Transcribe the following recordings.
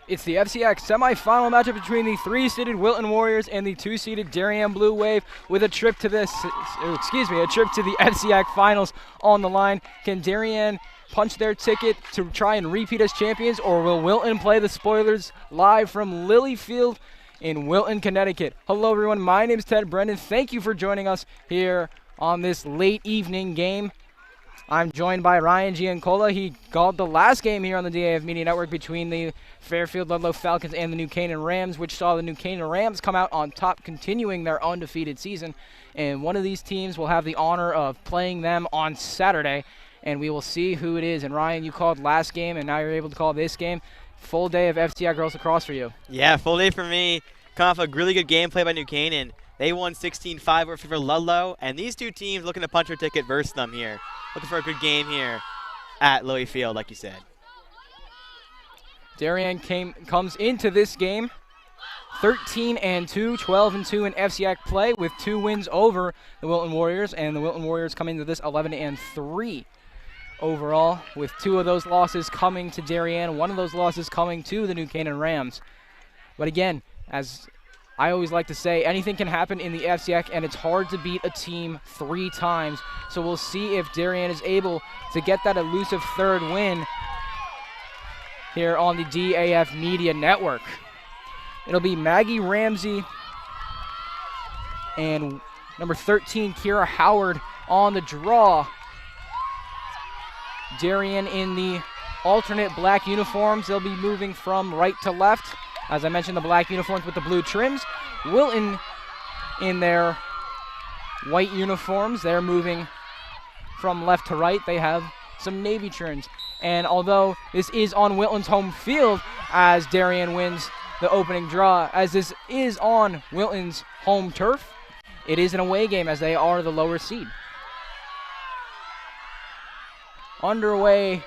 It's the FCIAC semifinal matchup between the 3-seeded Wilton Warriors and the 2-seeded Darien Blue Wave, with a trip to the FCIAC finals on the line. Can Darien punch their ticket to try and repeat as champions, or will Wilton play the spoilers live from Lilyfield in Wilton, Connecticut? Hello everyone, my name is Ted Brendan. Thank you for joining us here on this late evening game. I'm joined by Ryan Giancola. He called the last game here on the DAF Media Network between the Fairfield Ludlow Falcons and the New Canaan Rams, which saw the New Canaan Rams come out on top, continuing their undefeated season. And one of these teams will have the honor of playing them on Saturday, and we will see who it is. And Ryan, you called last game, and now you're able to call this game. Full day of FCI Girls Lacrosse for you. Yeah, full day for me. Coming off a really good game play by New Canaan. They won 16-5 over Ludlow, and these two teams looking to punch their ticket versus them here. Looking for a good game here at Lilyfield, like you said. Darien comes into this game 13-2, 12-2 in FCIAC play, with 2 wins over the Wilton Warriors, and the Wilton Warriors coming into this 11-3 overall, with 2 of those losses coming to Darien, 1 of those losses coming to the New Canaan Rams. But again, as I always like to say, anything can happen in the FCIAC, and it's hard to beat a team 3 times. So we'll see if Darien is able to get that elusive 3rd win here on the DAF Media Network. It'll be Maggie Ramsey and number 13, Kira Howard, on the draw. Darien in the alternate black uniforms. They'll be moving from right to left. As I mentioned, the black uniforms with the blue trims. Wilton in their white uniforms. They're moving from left to right. They have some navy trims. And although this is on Wilton's home field, as Darien wins the opening draw, as this is on Wilton's home turf, it is an away game as they are the lower seed. Underway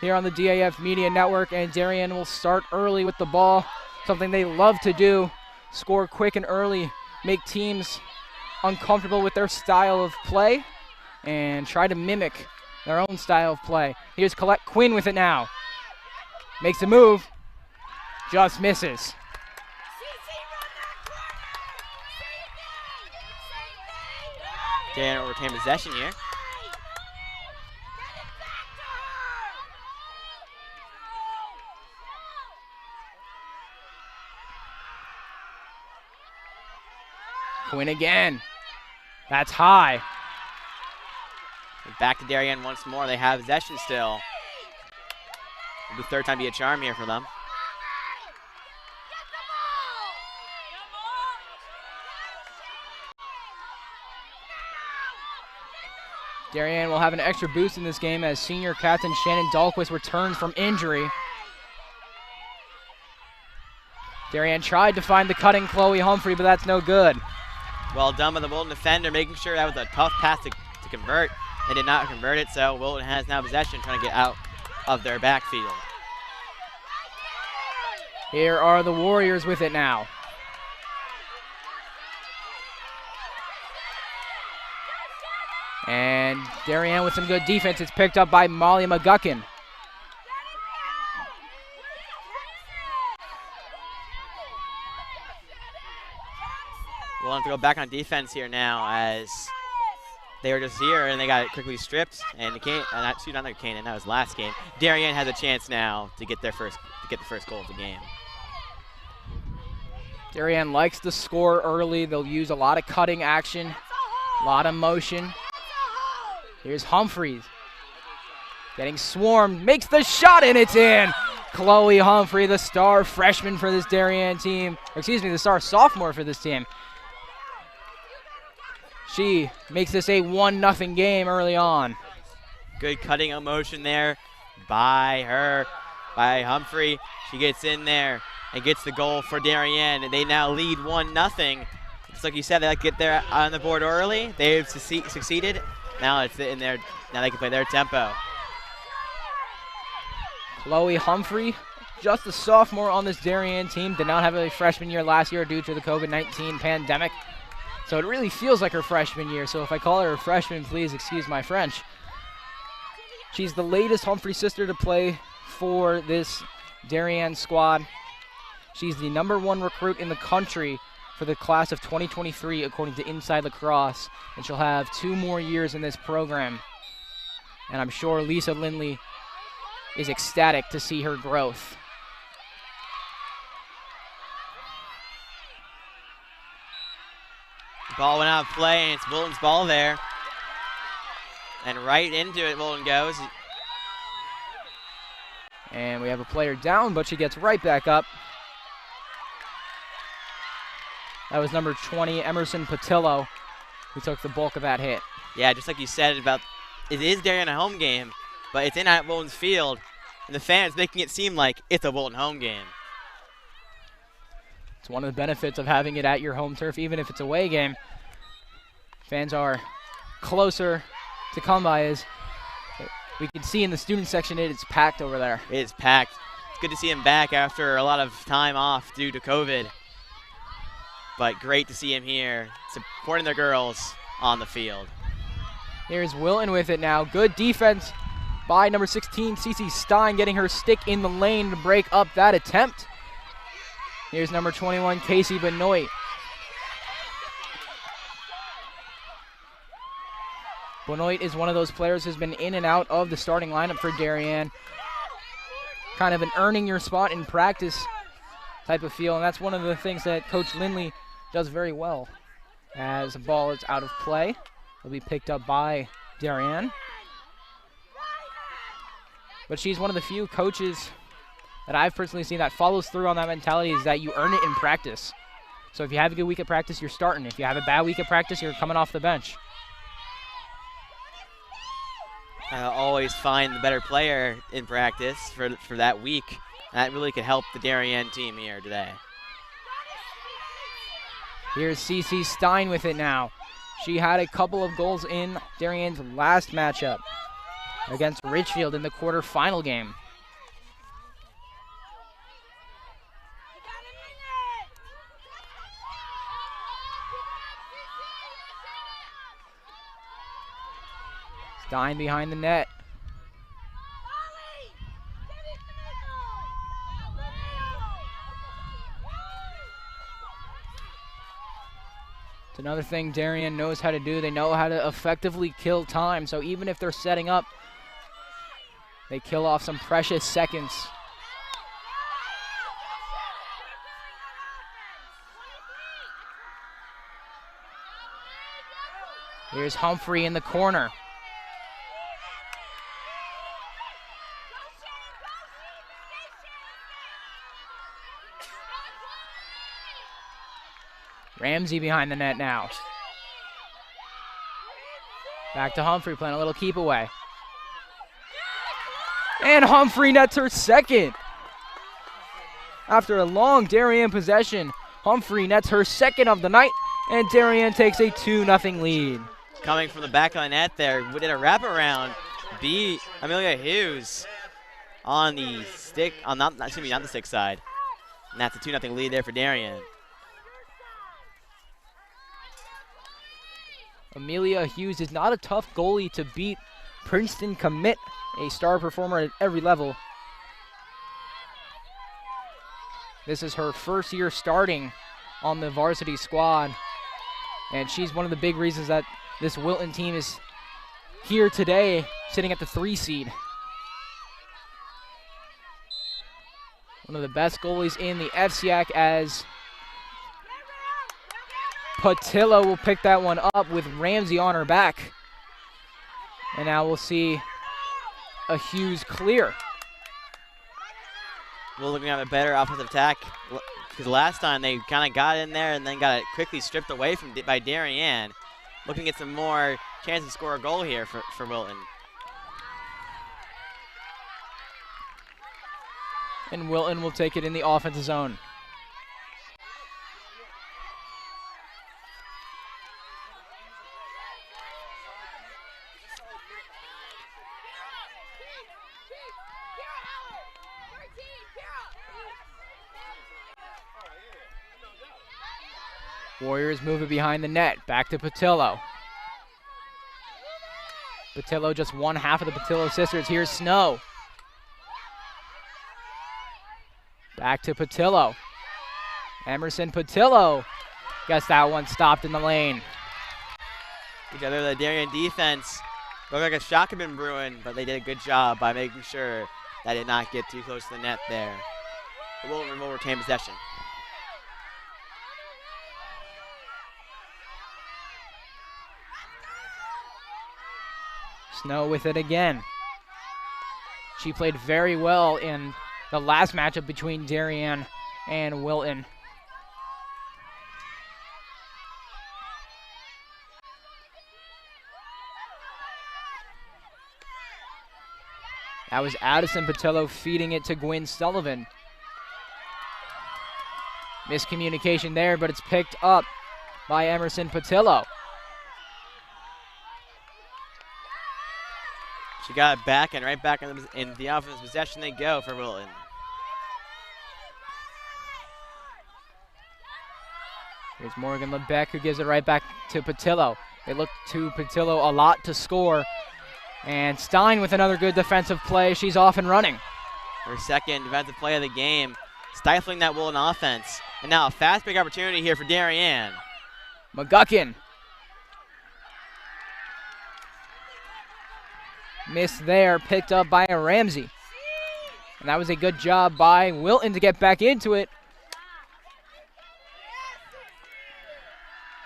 here on the DAF Media Network, and Darien will start early with the ball, something they love to do, score quick and early, make teams uncomfortable with their style of play, and try to mimic their own style of play. Here's Colette Quinn with it now. Makes a move, just misses. Darien will retain possession here. Quinn again. That's high. Back to Darien once more. They have possession still. It'll be 3rd time be a charm here for them. Darien will have an extra boost in this game as senior captain Shannon Dahlquist returns from injury. Darien tried to find the cutting Chloe Humphrey, but that's no good. Well done by the Wilton defender, making sure that was a tough pass to convert. They did not convert it, so Wilton has now possession, trying to get out of their backfield. Here are the Warriors with it now. And Darien with some good defense. It's picked up by Molly McGuckin. We'll have to go back on defense here now, as they were just here and they got it quickly stripped. And not New Canaan, that was last game. Darien has a chance now to get the first goal of the game. Darien likes to score early. They'll use a lot of cutting action, a lot of motion. Here's Humphreys, getting swarmed, makes the shot, and it's in. Chloe Humphrey, the star freshman for this Darien team, the star sophomore for this team. She makes this a 1-0 game early on. Good cutting motion there by Humphrey. She gets in there and gets the goal for Darien, and they now lead 1-0. Just like you said, they like to get there on the board early. They've succeeded. Now it's in there. Now they can play their tempo. Chloe Humphrey, just a sophomore on this Darien team, did not have a freshman year last year due to the COVID-19 pandemic. So it really feels like her freshman year. So if I call her a freshman, please excuse my French. She's the latest Humphrey sister to play for this Darien squad. She's the #1 recruit in the country for the class of 2023, according to Inside Lacrosse, and she'll have 2 more years in this program. And I'm sure Lisa Lindley is ecstatic to see her growth. Ball went out of play, and it's Wilton's ball there. And right into it, Wilton goes. And we have a player down, but she gets right back up. That was number 20, Emerson Patillo, who took the bulk of that hit. Yeah, just like you said about, it is Darien a home game, but it's in at Wilton's field, and the fans making it seem like it's a Wilton home game. It's one of the benefits of having it at your home turf, even if it's a away game. Fans are closer to come by, as we can see in the student section, it's packed over there. It is packed. It's good to see him back after a lot of time off due to COVID. But great to see him here, supporting their girls on the field. Here's Wilton with it now. Good defense by number 16, Cece Stein, getting her stick in the lane to break up that attempt. Here's number 21, Casey Benoit. Benoit is one of those players who's been in and out of the starting lineup for Darien. Kind of an earning your spot in practice type of feel, and that's one of the things that Coach Lindley does very well. As the ball is out of play, it'll be picked up by Darien. But she's one of the few coaches that I've personally seen that follows through on that mentality, is that you earn it in practice. So if you have a good week at practice, you're starting. If you have a bad week at practice, you're coming off the bench. I'll always find the better player in practice for that week. That really could help the Darien team here today. Here's Cece Stein with it now. She had a couple of goals in Darien's last matchup against Richfield in the quarterfinal game. Stein behind the net. It's another thing Darien knows how to do. They know how to effectively kill time. So even if they're setting up, they kill off some precious seconds. Here's Humphrey in the corner. Ramsey behind the net now. Back to Humphrey, playing a little keep away. And Humphrey nets her second. After a long Darien possession, Humphrey nets her second of the night, and Darien takes a 2-0 lead. Coming from the back of the net there, we did a wraparound, beat Amelia Hughes on the stick, on not the stick side. And that's a 2-0 lead there for Darien. Amelia Hughes is not a tough goalie to beat. Princeton commit, a star performer at every level. This is her first year starting on the varsity squad, and she's one of the big reasons that this Wilton team is here today, sitting at the 3 seed. One of the best goalies in the FCIAC, as Patillo will pick that one up with Ramsey on her back. And now we'll see a Hughes clear. We're looking at a better offensive attack, because last time they kind of got in there and then got it quickly stripped away by Darien. Looking to get some more chance to score a goal here for Wilton. And Wilton will take it in the offensive zone. Warriors move it behind the net. Back to Patillo. Patillo, just one half of the Patillo sisters. Here's Snow. Back to Patillo. Emerson Patillo. Guess that one stopped in the lane. Together, the Darien defense looked like a shock had been brewing, but they did a good job by making sure that did not get too close to the net there. The Wilton will retain possession. Snow with it again. She played very well in the last matchup between Darien and Wilton. That was Addison Patillo feeding it to Gwen Sullivan. Miscommunication there, but it's picked up by Emerson Patillo. She got it back, and right back in the offense possession they go for Wilton. Here's Morgan LeBeck, who gives it right back to Patillo. They look to Patillo a lot to score. And Stein with another good defensive play. She's off and running. Her second defensive play of the game, stifling that Wilton offense. And now a fast break opportunity here for Darien. McGuckin. Missed there, picked up by Ramsey. And that was a good job by Wilton to get back into it.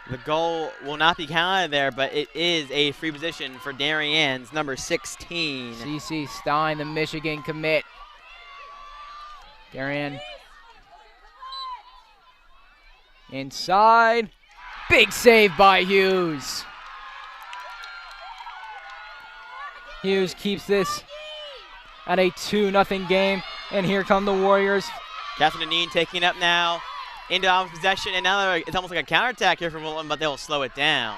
The goal will not be counted there, but it is a free position for Darien's number 16. CC Stein, the Michigan commit. Darien inside. Big save by Hughes. Hughes keeps this at a 2-0 game. And here come the Warriors. Catherine Deneen taking up now into offensive possession, and now it's almost like a counterattack here from Wilton, but they'll slow it down.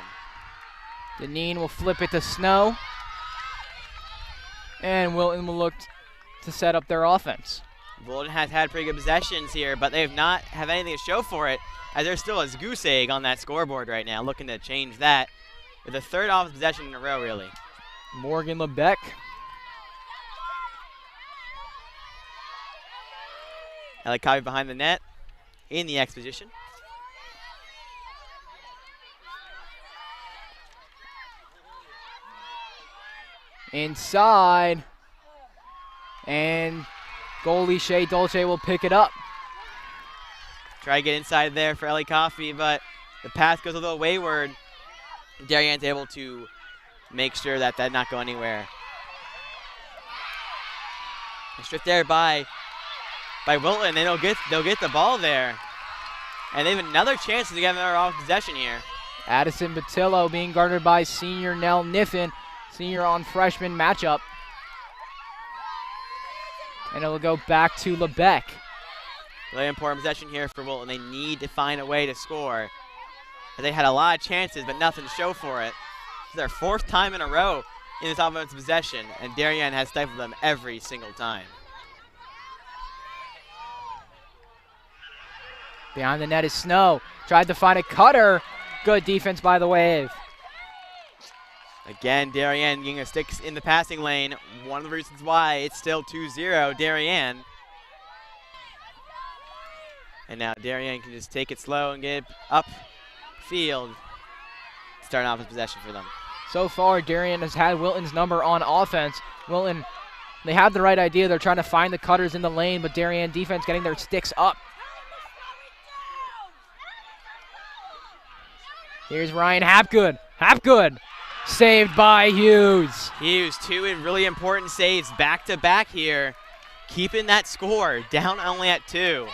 Deneen will flip it to Snow. And Wilton will look to set up their offense. Wilton has had pretty good possessions here, but they have not have anything to show for it, as there's still a goose egg on that scoreboard right now, looking to change that with the third offensive possession in a row, really. Morgan LeBeck. Ellie Covey behind the net in the X position. Inside. And goalie Shea Dolce will pick it up. Try to get inside there for Ellie Coffey, but the pass goes a little wayward. Darien's able to make sure that that not go anywhere. Stripped there by Wilton. They'll get the ball there. And they have another chance to get another off possession here. Addison Patillo being guarded by senior Nell Niffen, senior on freshman matchup. And it'll go back to LeBeck. Really important possession here for Wilton. They need to find a way to score. They had a lot of chances, but nothing to show for it. It's their fourth time in a row in this offensive possession, and Darien has stifled them every single time. Behind the net is Snow. Tried to find a cutter. Good defense by the Wave. Again, Darien getting a stick in the passing lane. One of the reasons why it's still 2-0 Darien. And now Darien can just take it slow and get it up field. Starting off his possession for them. So far, Darien has had Wilton's number on offense. Wilton, they have the right idea. They're trying to find the cutters in the lane, but Darien defense getting their sticks up. Here's Ryan Hapgood. Hapgood saved by Hughes. Hughes, two really important saves back-to-back here. Keeping that score down only at 2.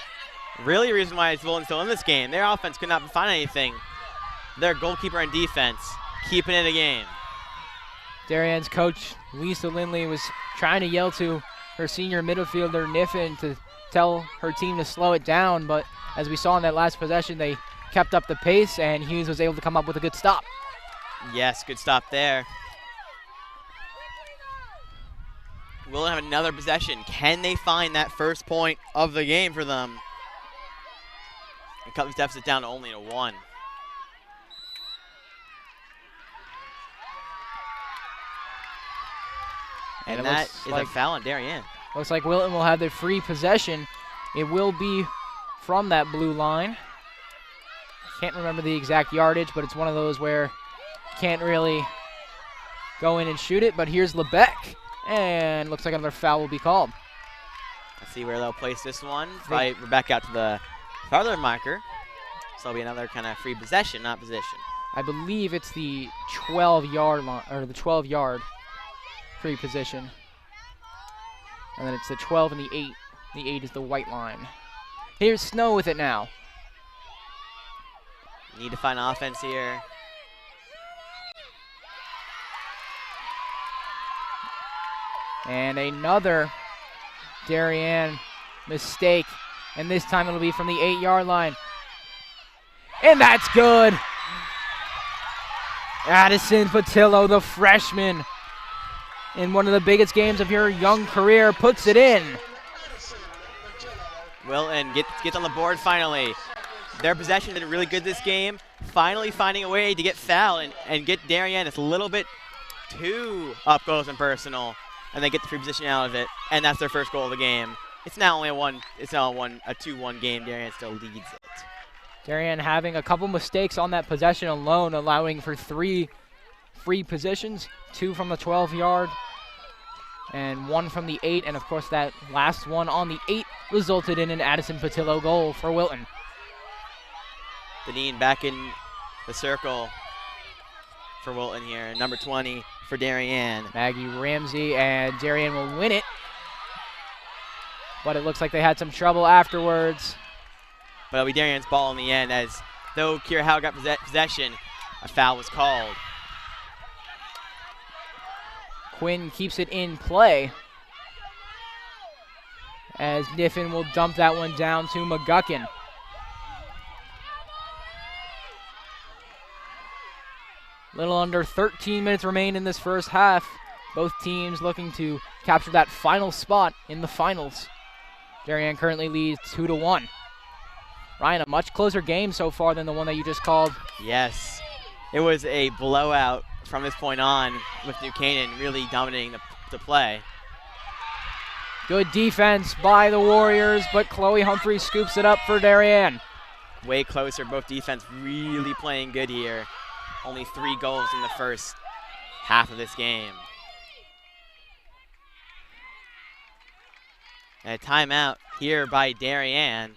Really the reason why it's Wilton still in this game. Their offense could not find anything. Their goalkeeper and defense keeping it a game. Darien's coach, Lisa Lindley, was trying to yell to her senior midfielder, Niffen, to tell her team to slow it down, but as we saw in that last possession, they kept up the pace, and Hughes was able to come up with a good stop. Yes, good stop there. We'll have another possession. Can they find that first point of the game for them? And cut this deficit down only to 1. And that is a foul on Darien. Looks like Wilton will have their free possession It will be from that blue line. Can't remember the exact yardage, but it's one of those where you can't really go in and shoot it. But here's LeBeck, and looks like another foul will be called. Let's see where they'll place this one. Probably back out to the farther marker. So it'll be another kind of free possession, not position. I believe it's the 12-yard line, or the 12-yard free position. And then it's the 12 and the 8. The 8 is the white line. Here's Snow with it now. Need to find offense here. And another Darien mistake. And this time it'll be from the 8-yard line. And that's good. Addison Patillo, the freshman, in one of the biggest games of your young career, puts it in. Wilton gets on the board finally. Their possession did really good this game. Finally finding a way to get fouled and get Darien. It's a little bit too up close and personal, and they get the free position out of it, and that's their first goal of the game. It's now only a 2-1 game. Darien still leads it. Darien having a couple mistakes on that possession alone, allowing for 3 free positions, 2 from the 12-yard and 1 from the 8. And, of course, that last one on the 8 resulted in an Addison Patillo goal for Wilton. Deneen back in the circle for Wilton here. Number 20 for Darien. Maggie Ramsey, and Darien will win it. But it looks like they had some trouble afterwards. But it'll be Darien's ball in the end, as though Kira Howe got possession, a foul was called. Quinn keeps it in play, as Niffen will dump that one down to McGuckin. Little under 13 minutes remain in this first half. Both teams looking to capture that final spot in the finals. Darien currently leads 2-1. Ryan, a much closer game so far than the one that you just called. Yes, it was a blowout from this point on, with New Canaan really dominating the play. Good defense by the Warriors, but Chloe Humphrey scoops it up for Darien. Way closer, both defense really playing good here. Only 3 goals in the first half of this game. And a timeout here by Darien.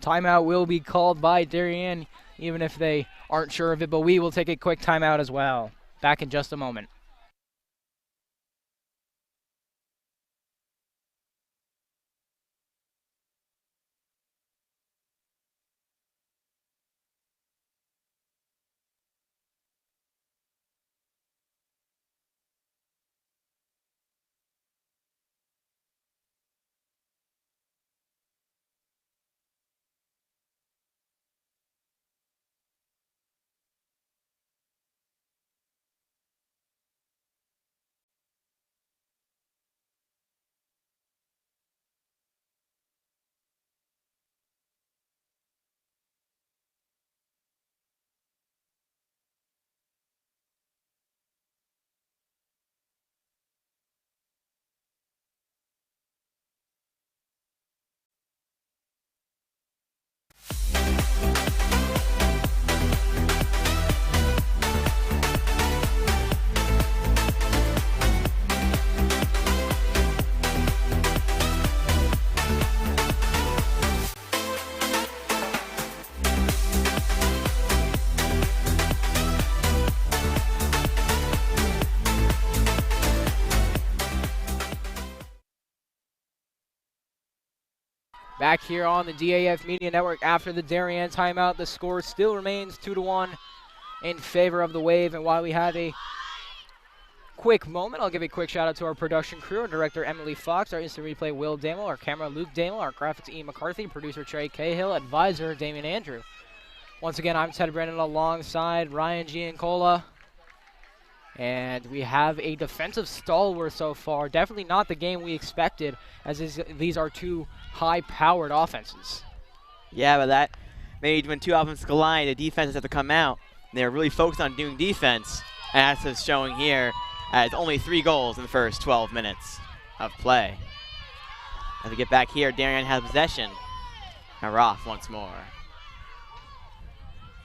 Timeout will be called by Darien, even if they aren't sure of it, but we will take a quick timeout as well. Back in just a moment. Back here on the DAF Media Network after the Darien timeout, the score still remains 2-1 in favor of the Wave. And while we have a quick moment, I'll give a quick shout out to our production crew, our director Emily Fox, our instant replay Will Damel, our camera Luke Damel, our graphics Ian McCarthy, producer Trey Cahill, advisor Damian Andrew. Once again, I'm Ted Brennan alongside Ryan Giancola. And we have a defensive stalwart so far. Definitely not the game we expected, as these are 2 high-powered offenses. Yeah, but that made when 2 offenses collide, the defenses have to come out. They're really focused on doing defense, and that's what's showing here, as only 3 goals in the first 12 minutes of play. As we get back here, Darien has possession. And Roth once more.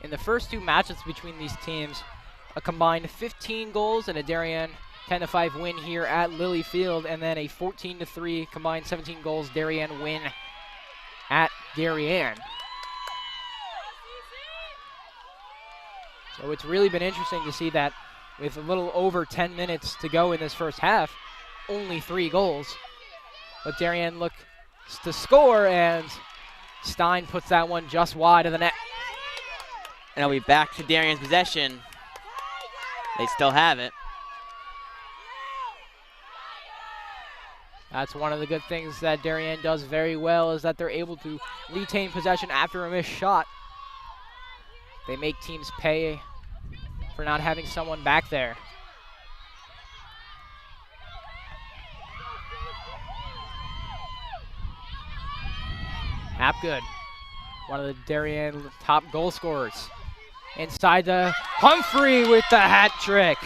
In the first two matchups between these teams, a combined 15 goals and a Darien 10-5 win here at Lilly Field, and then a 14-3 combined 17 goals Darien win at Darien. So it's really been interesting to see that with a little over 10 minutes to go in this first half, only 3 goals. But Darien looks to score, and Stein puts that one just wide of the net. And it'll be back to Darien's possession. They still have it. That's one of the good things that Darien does very well, is that they're able to retain possession after a missed shot. They make teams pay for not having someone back there. Hapgood, one of the Darien top goal scorers. Inside to Humphrey with the hat trick.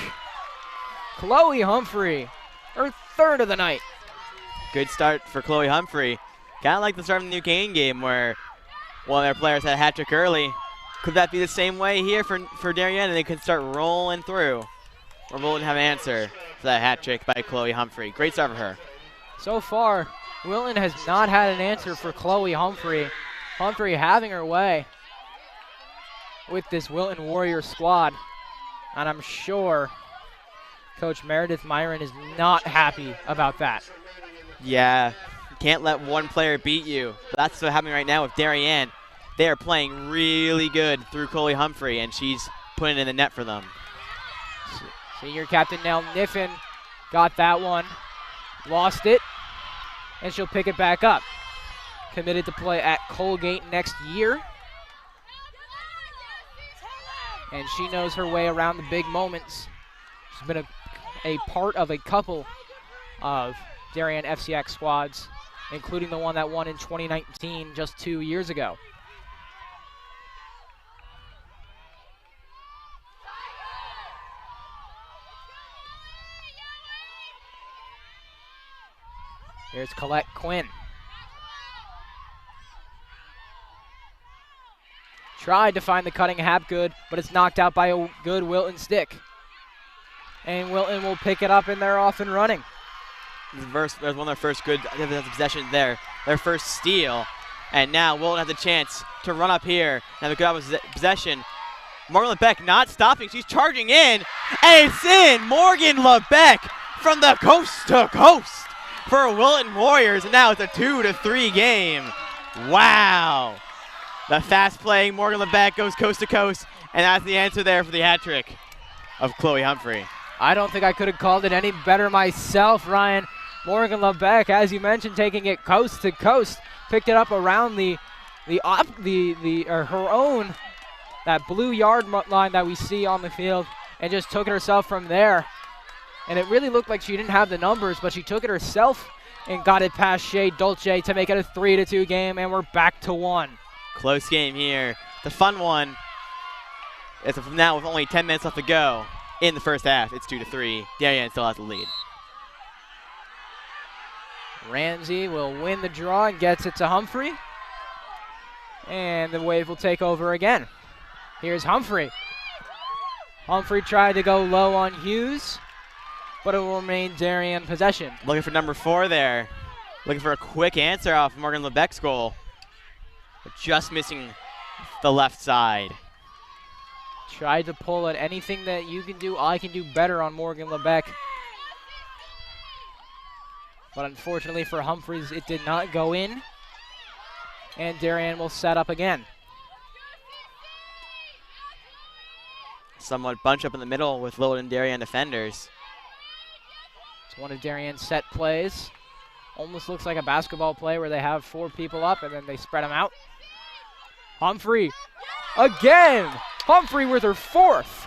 Chloe Humphrey, her third of the night. Good start for Chloe Humphrey. Kind of like the start of the New Cane game where one of their players had a hat trick early. Could that be the same way here for Darien, and they could start rolling through? Or will it have an answer for that hat trick by Chloe Humphrey? Great start for her. So far, Wilton has not had an answer for Chloe Humphrey. Humphrey having her way with this Wilton Warrior squad. And I'm sure Coach Meredith Myron is not happy about that. Yeah, you can't let one player beat you. That's what's happening right now with Darien. They are playing really good through Chloe Humphrey, and she's putting it in the net for them. Senior captain Nell Niffen got that one, lost it, and she'll pick it back up. Committed to play at Colgate next year. And she knows her way around the big moments. She's been a part of a couple of Darien FCIAC squads, including the one that won in 2019, just 2 years ago. Here's Colette Quinn. Tried to find the cutting Hapgood, but it's knocked out by a good Wilton stick. And Wilton will pick it up, and they're off and running. There's one of their first good possessions there. Their first steal. And now Wilton has a chance to run up here. Now the good possession. Morgan LeBeck not stopping. She's charging in. And it's in. Morgan LeBeck from the coast to coast for Wilton Warriors. And now it's a 2-3 game. Wow. The fast-playing Morgan LeBeck goes coast to coast. And that's the answer there for the hat trick of Chloe Humphrey. I don't think I could have called it any better myself, Ryan. Morgan LeBeck, as you mentioned, taking it coast to coast, picked it up around her own, that blue yard line that we see on the field, and just took it herself from there. And it really looked like she didn't have the numbers, but she took it herself and got it past Shea Dolce to make it a 3-2 game, and we're back to 1. Close game here. The fun one is now with only 10 minutes left to go in the first half. It's 2-3. Darien still has the lead. Ramsey will win the draw and gets it to Humphrey. And the wave will take over again. Here's Humphrey. Humphrey tried to go low on Hughes, but it will remain Darien possession. Looking for number 4 there. Looking for a quick answer off Morgan LeBeck's goal. But just missing the left side. Tried to pull it. Anything that you can do, I can do better on Morgan LeBeck. But unfortunately for Humphreys, it did not go in. And Darien will set up again. Somewhat bunch up in the middle with Lowell and Darien defenders. It's one of Darien's set plays. Almost looks like a basketball play where they have 4 people up and then they spread them out. Humphrey again. Humphrey with her 4th.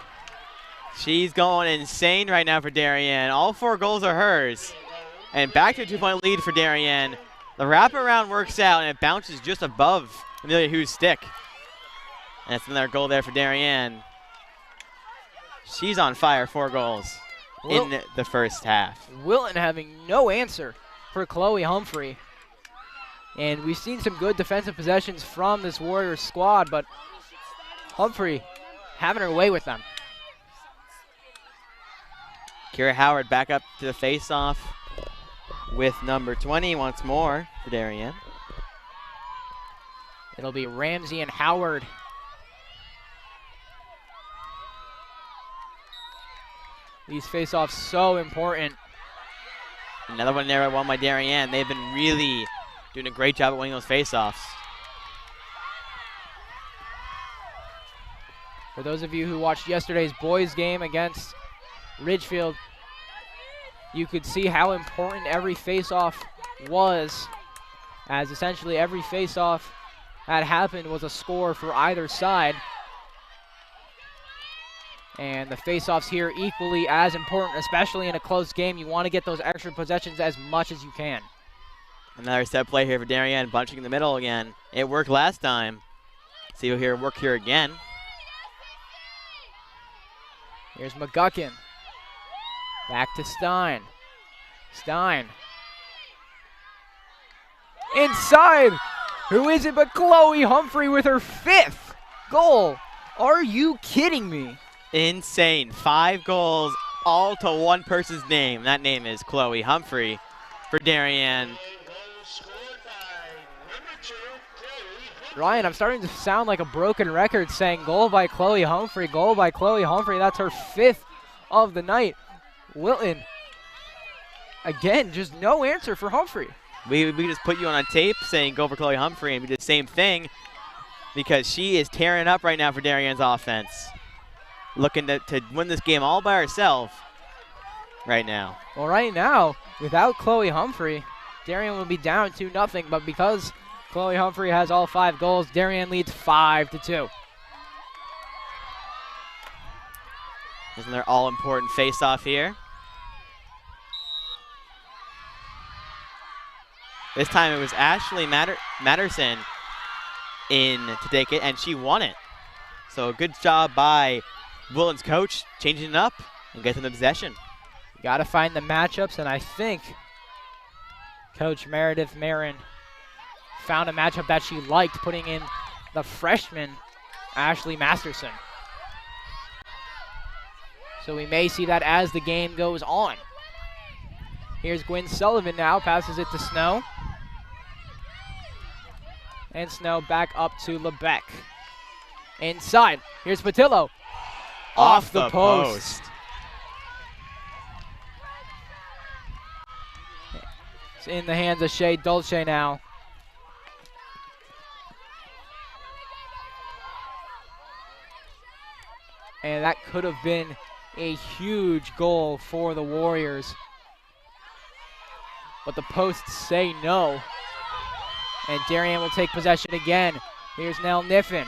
She's going insane right now for Darien. All 4 goals are hers. And back to a 2-point lead for Darien. The wraparound works out and it bounces just above Amelia Hughes' stick. And that's another goal there for Darien. She's on fire, 4 goals in the first half. Wilton having no answer for Chloe Humphrey. And we've seen some good defensive possessions from this Warriors squad, but Humphrey having her way with them. Kira Howard back up to the face-off with number 20 once more for Darien. It'll be Ramsey and Howard. These face-offs so important. Another one there won by Darien. They've been really doing a great job at winning those face-offs. For those of you who watched yesterday's boys game against Ridgefield, you could see how important every face-off was, as essentially every face-off that happened was a score for either side. And the face-offs here equally as important, especially in a close game. You want to get those extra possessions as much as you can. Another set play here for Darien, bunching in the middle again. It worked last time. See you'll hear work here again. Here's McGuckin. Back to Stein. Stein. Inside! Who is it but Chloe Humphrey with her 5th goal? Are you kidding me? Insane. 5 goals, all to one person's name. That name is Chloe Humphrey for Darien. Ryan, I'm starting to sound like a broken record saying goal by Chloe Humphrey, goal by Chloe Humphrey. That's her 5th of the night. Wilton, again, just no answer for Humphrey. We just put you on a tape saying go for Chloe Humphrey, and we did the same thing because she is tearing up right now for Darien's offense. Looking to win this game all by herself right now. Well, right now, without Chloe Humphrey, Darien will be down 2-0, but because Chloe Humphrey has all 5 goals, Darien leads 5-2. Isn't there all-important face-off here? This time it was Ashley Matterson in to take it, and she won it. So good job by Wilton's coach changing it up and getting the possession. You got to find the matchups, and I think Coach Meredith Marin found a matchup that she liked, putting in the freshman Ashley Masterson. So we may see that as the game goes on. Here's Gwen Sullivan now, passes it to Snow. And Snow back up to Lebec. Inside, here's Patillo. Off the post. It's in the hands of Shea Dolce now. And that could have been a huge goal for the Warriors. But the posts say no. And Darien will take possession again. Here's Nell Niffen.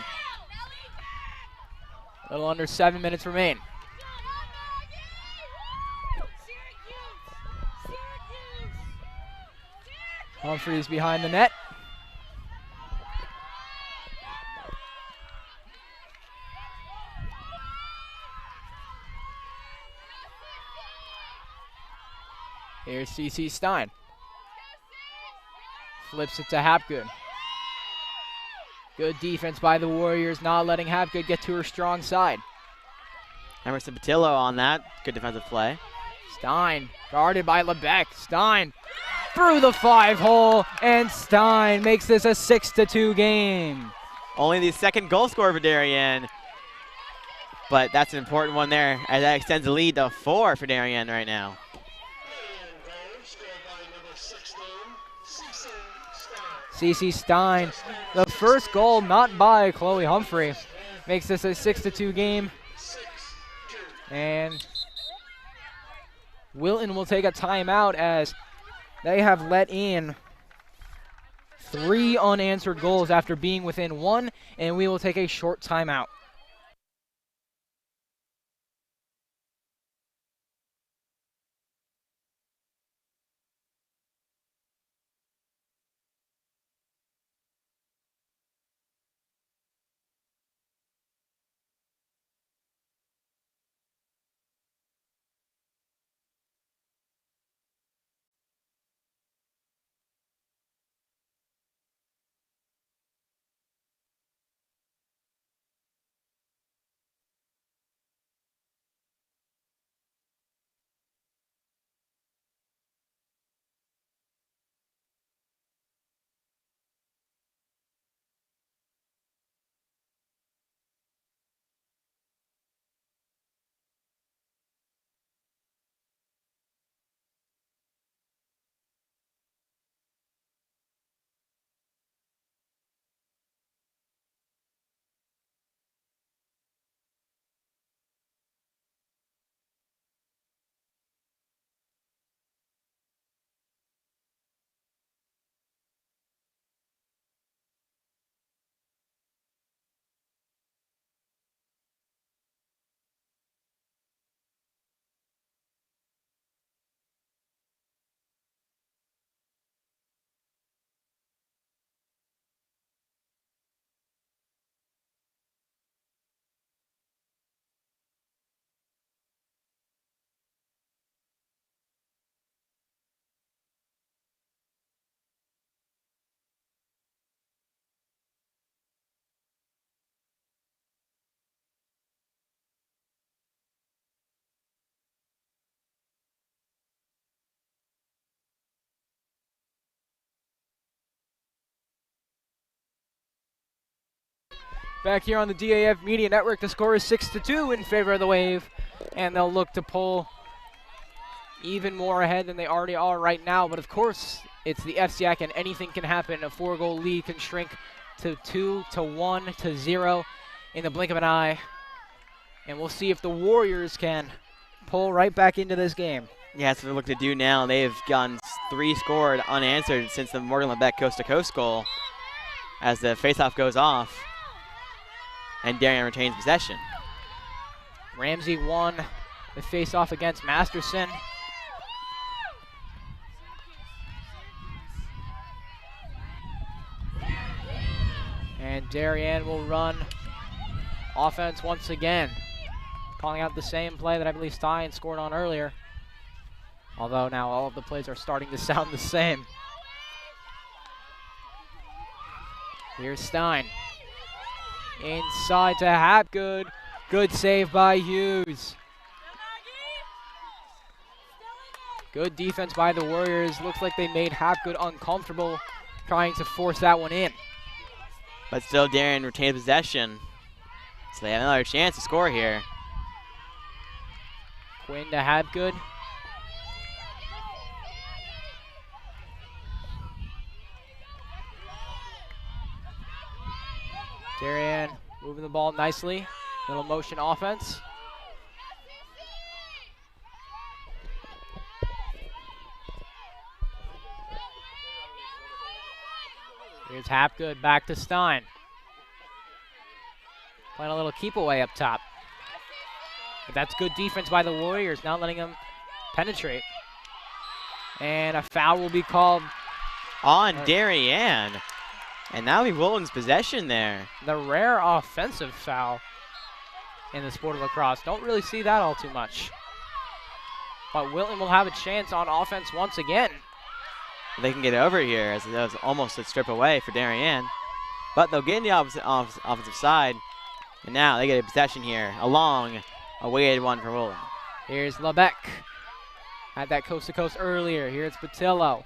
A little under 7 minutes remain. Humphreys behind the net. Here's CC Stein. Flips it to Hapgood. Good defense by the Warriors, not letting Hapgood get to her strong side. Emerson Patillo on that. Good defensive play. Stein, guarded by Lebec. Stein through the 5-hole, and Stein makes this a 6-2 game. Only the second goal scorer for Darien. But that's an important one there, as that extends the lead to 4 for Darien right now. CC Stein, the first goal not by Chloe Humphrey, makes this a 6-2 game. And Wilton will take a timeout as they have let in 3 unanswered goals after being within 1, and we will take a short timeout. back here on the DAF Media Network. The score is 6-2 in favor of the Wave, and they'll look to pull even more ahead than they already are right now. But of course, it's the FCIAC, and anything can happen. A 4-goal lead can shrink to 2 to 1 to 0 in the blink of an eye. And we'll see if the Warriors can pull right back into this game. Yeah, that's what they look to do now. They've gotten 3 scored unanswered since the Morgan Lebec coast-to-coast goal as the faceoff goes off, and Darien retains possession. Ramsey won the faceoff against Masterson. And Darien will run offense once again, calling out the same play that I believe Stein scored on earlier. Although now all of the plays are starting to sound the same. Here's Stein. Inside to Hapgood. Good save by Hughes. Good defense by the Warriors. Looks like they made Hapgood uncomfortable trying to force that one in. But still Darien retains possession, so they have another chance to score here. Quinn to Hapgood. Darien moving the ball nicely. Little motion offense. Here's Hapgood back to Stein. Playing a little keep away up top. But that's good defense by the Warriors, not letting them penetrate. And a foul will be called on Darien. And now we Wilton's possession there. The rare offensive foul in the sport of lacrosse. Don't really see that all too much. But Wilton will have a chance on offense once again. They can get over here, as that was almost a strip away for Darien. But they'll get in the offensive side. And now they get a possession here. A long awaited one for Wilton. Here's Lebec. Had that coast to coast earlier. Here's Patillo.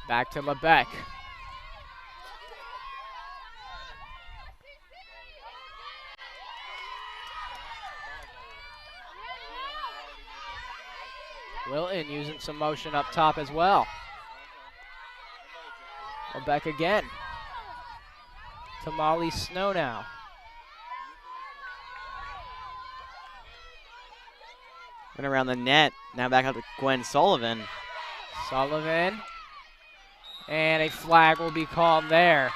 Back to Lebec. Wilton using some motion up top as well. Lebec again. To Molly Snow now. Went around the net. Now back up to Gwen Sullivan. Sullivan. And a flag will be called there.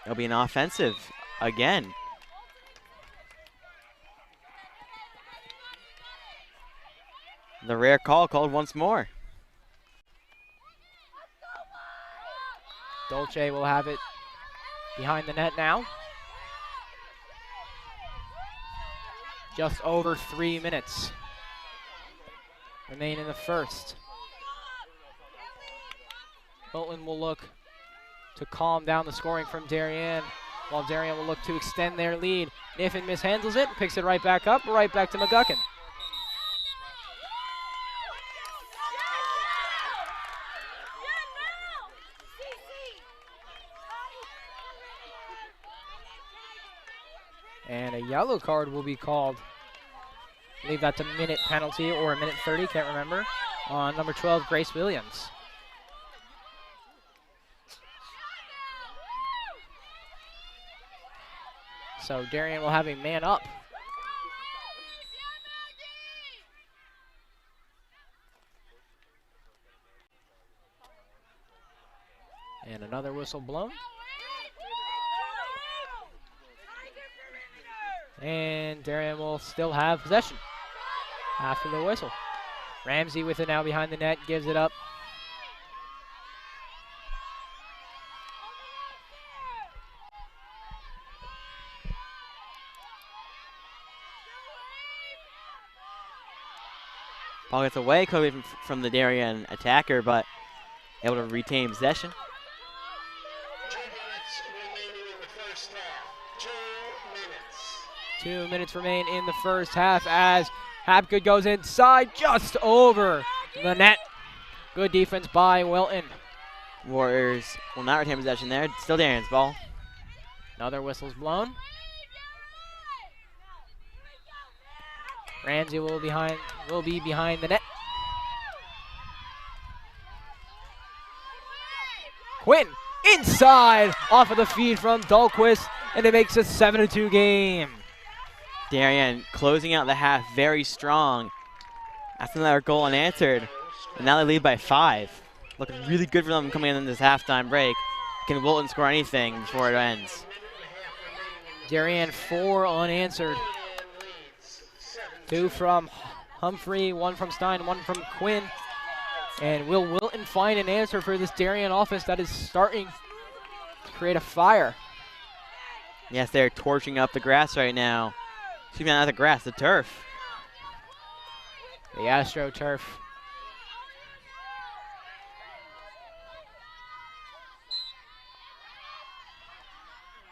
It'll be an offensive again. The rare call called once more. Dolce will have it behind the net now. Just over 3 minutes remain in the first. Wilton will look to calm down the scoring from Darien, while Darien will look to extend their lead. Niffen mishandles it, picks it right back up, right back to McGuckin. And a yellow card will be called. I believe that's a minute penalty or a minute 30, can't remember, on number 12, Grace Williams. So Darien will have a man up. And another whistle blown. And Darien will still have possession after the whistle. Ramsey with it now behind the net, gives it up. Ball gets away from the Darien attacker, but able to retain possession. 2 minutes remaining in the first half. 2 minutes remain in the first half as Hapgood goes inside just over the net. Good defense by Wilton. Warriors will not retain possession there. Still Darien's ball. Another whistle's blown. Ramsey will be behind the net. Quinn inside off of the feed from Dahlquist, and it makes a 7-2 game. Darien closing out the half very strong. That's another goal unanswered. And now they lead by 5. Looking really good for them coming in this halftime break. Can Wilton score anything before it ends? Darien 4 unanswered. 2 from Humphrey, 1 from Stein, 1 from Quinn. And will Wilton find an answer for this Darien offense that is starting to create a fire? Yes, they're torching up the grass right now. Excuse me, not the grass, the turf. The AstroTurf.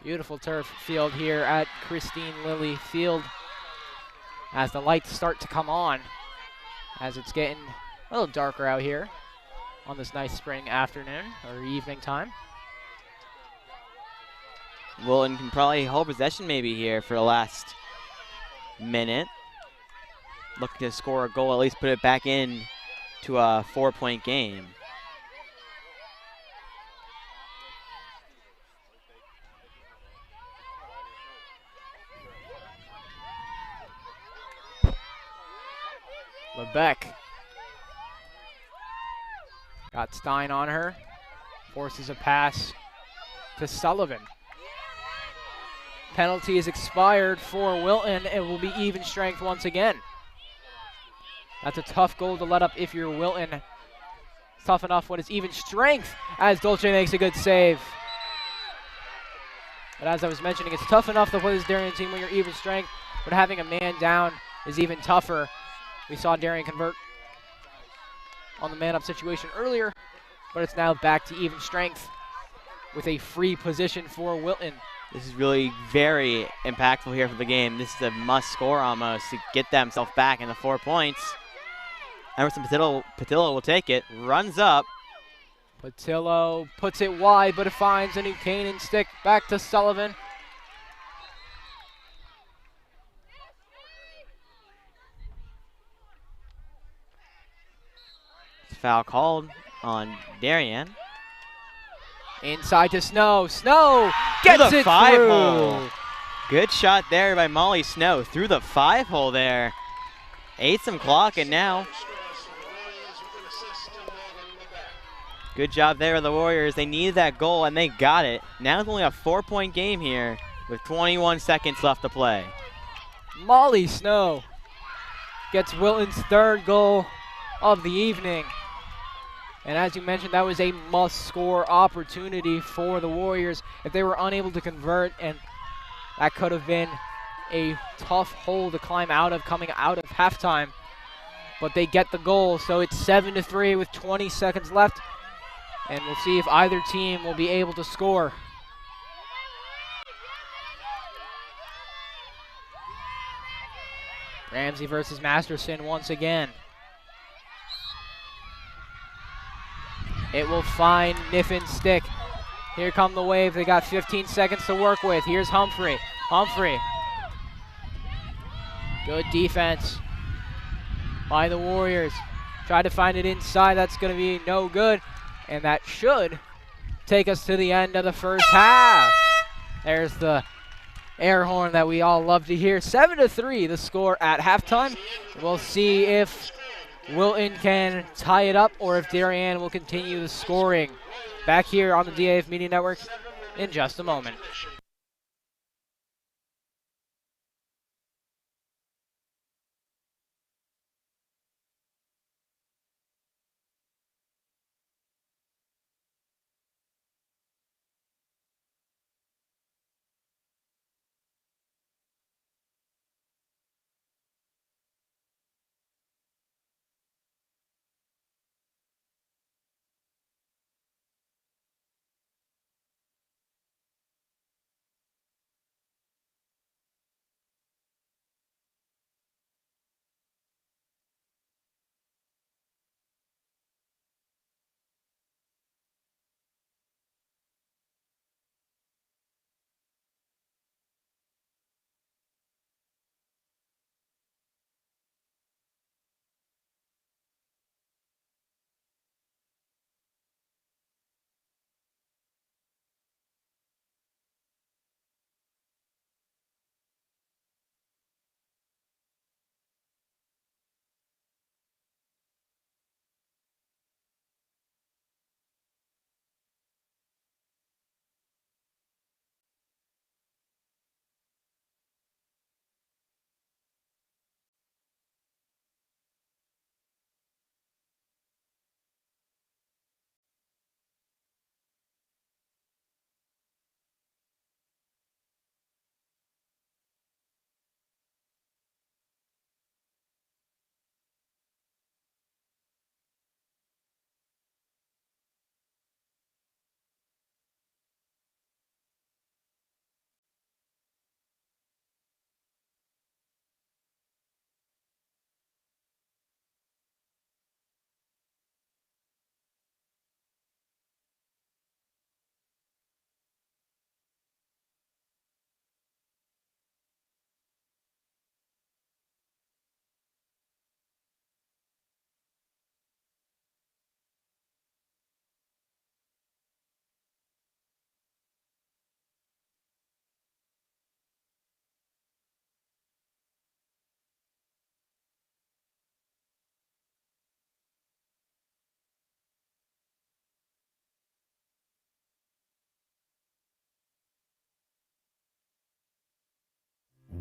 Beautiful turf field here at Christine Lilly Field as the lights start to come on, as it's getting a little darker out here on this nice spring afternoon or evening time. Wilton can probably hold possession maybe here for the last minute. Looking to score a goal, at least put it back in to a 4-point game. Lebeck got Stein on her, forces a pass to Sullivan. Penalty is expired for Wilton. It will be even strength once again. That's a tough goal to let up if you're Wilton. It's tough enough when it's even strength as Dolce makes a good save. But as I was mentioning, it's tough enough to play this Darien team when you're even strength, but having a man down is even tougher. We saw Darien convert on the man-up situation earlier, but it's now back to even strength with a free position for Wilton. This is really very impactful here for the game. This is a must score almost to get themselves back in the 4 points. Emerson Patillo will take it, runs up. Patillo puts it wide, but it finds a new Canaan stick back to Sullivan. Foul called on Darien. Inside to Snow. Snow gets through the it 5-hole. through. Good shot there by Molly Snow through the 5-hole there. Ate some clock, and now good job there of the Warriors. They needed that goal, and they got it. Now it's only a 4-point game here with 21 seconds left to play. Molly Snow gets Wilton's 3rd goal of the evening. And as you mentioned, that was a must-score opportunity for the Warriors if they were unable to convert, and that could have been a tough hole to climb out of coming out of halftime. But they get the goal, so it's 7-3 with 20 seconds left, and we'll see if either team will be able to score. Ramsey versus Masterson once again. It will find Niffin's stick. Here come the Wave. They got 15 seconds to work with. Here's Humphrey. Humphrey. Good defense by the Warriors. Try to find it inside. That's going to be no good. And that should take us to the end of the first half. There's the air horn that we all love to hear. 7-3 the score at halftime. We'll see if Wilton can tie it up or if Darien will continue the scoring. Back here on the DAF Media Network in just a moment.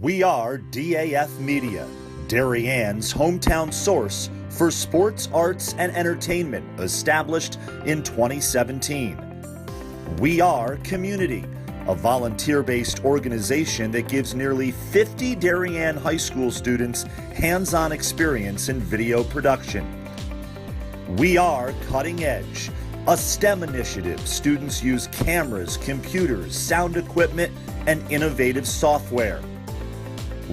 We are DAF Media, Darien's hometown source for sports, arts, and entertainment, established in 2017. We are Community, a volunteer-based organization that gives nearly 50 Darien high school students hands-on experience in video production. We are Cutting Edge, a STEM initiative. Students use cameras, computers, sound equipment, and innovative software.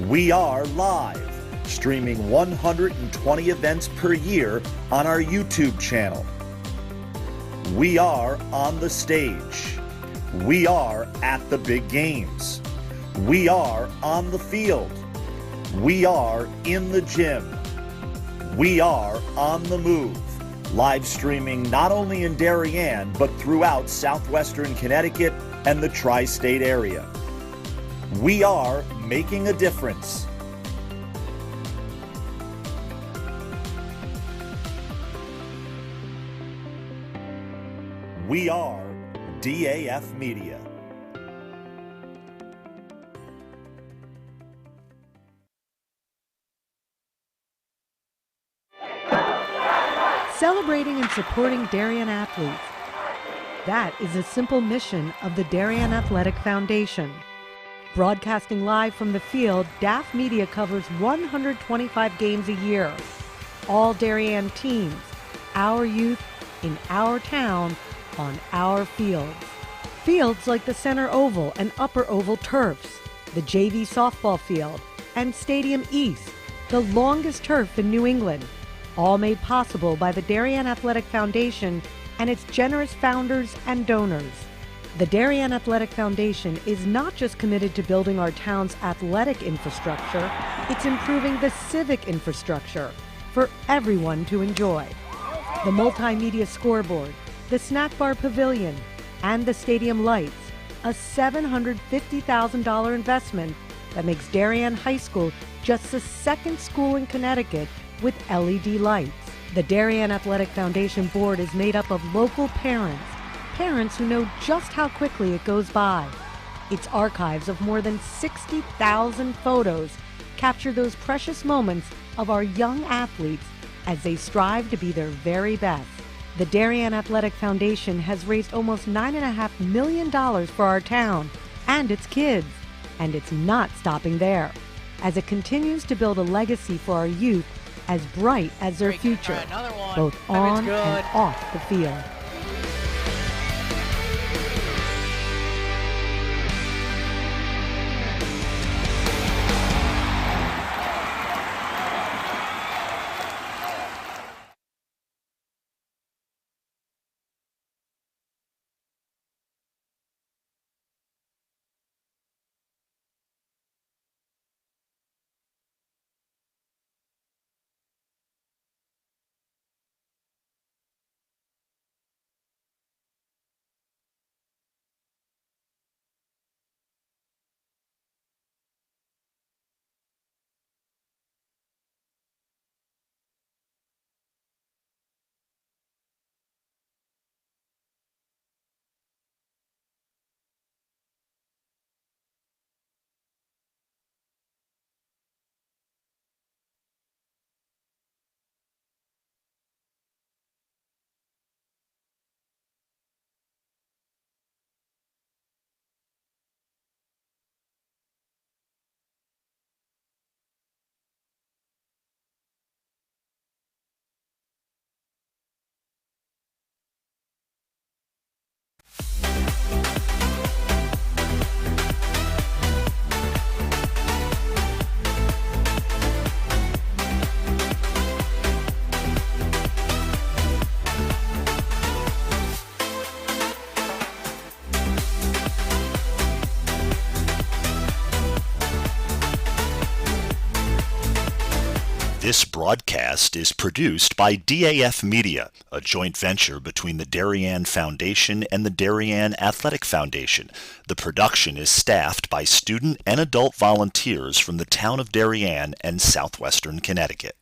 We are Live, streaming 120 events per year on our YouTube channel. We are On the Stage. We are At the Big Games. We are On the Field. We are In the Gym. We are On the Move, live streaming not only in Darien, but throughout southwestern Connecticut and the tri-state area. We are making a difference. We are DAF Media. Celebrating and supporting Darien athletes. That is a simple mission of the Darien Athletic Foundation. Broadcasting live from the field, DAF Media covers 125 games a year. All Darien teams, our youth, in our town, on our fields. Fields like the Center Oval and Upper Oval turfs, the JV softball field, and Stadium East, the longest turf in New England, all made possible by the Darien Athletic Foundation and its generous founders and donors. The Darien Athletic Foundation is not just committed to building our town's athletic infrastructure, it's improving the civic infrastructure for everyone to enjoy. The multimedia scoreboard, the snack bar pavilion, and the stadium lights, a $750,000 investment that makes Darien High School just the second school in Connecticut with LED lights. The Darien Athletic Foundation board is made up of local parents who know just how quickly it goes by. Its archives of more than 60,000 photos capture those precious moments of our young athletes as they strive to be their very best. The Darien Athletic Foundation has raised almost $9.5 million for our town and its kids, and it's not stopping there, as it continues to build a legacy for our youth as bright as their future, both on and off the field. This broadcast is produced by DAF Media, a joint venture between the Darien Foundation and the Darien Athletic Foundation. The production is staffed by student and adult volunteers from the town of Darien and southwestern Connecticut.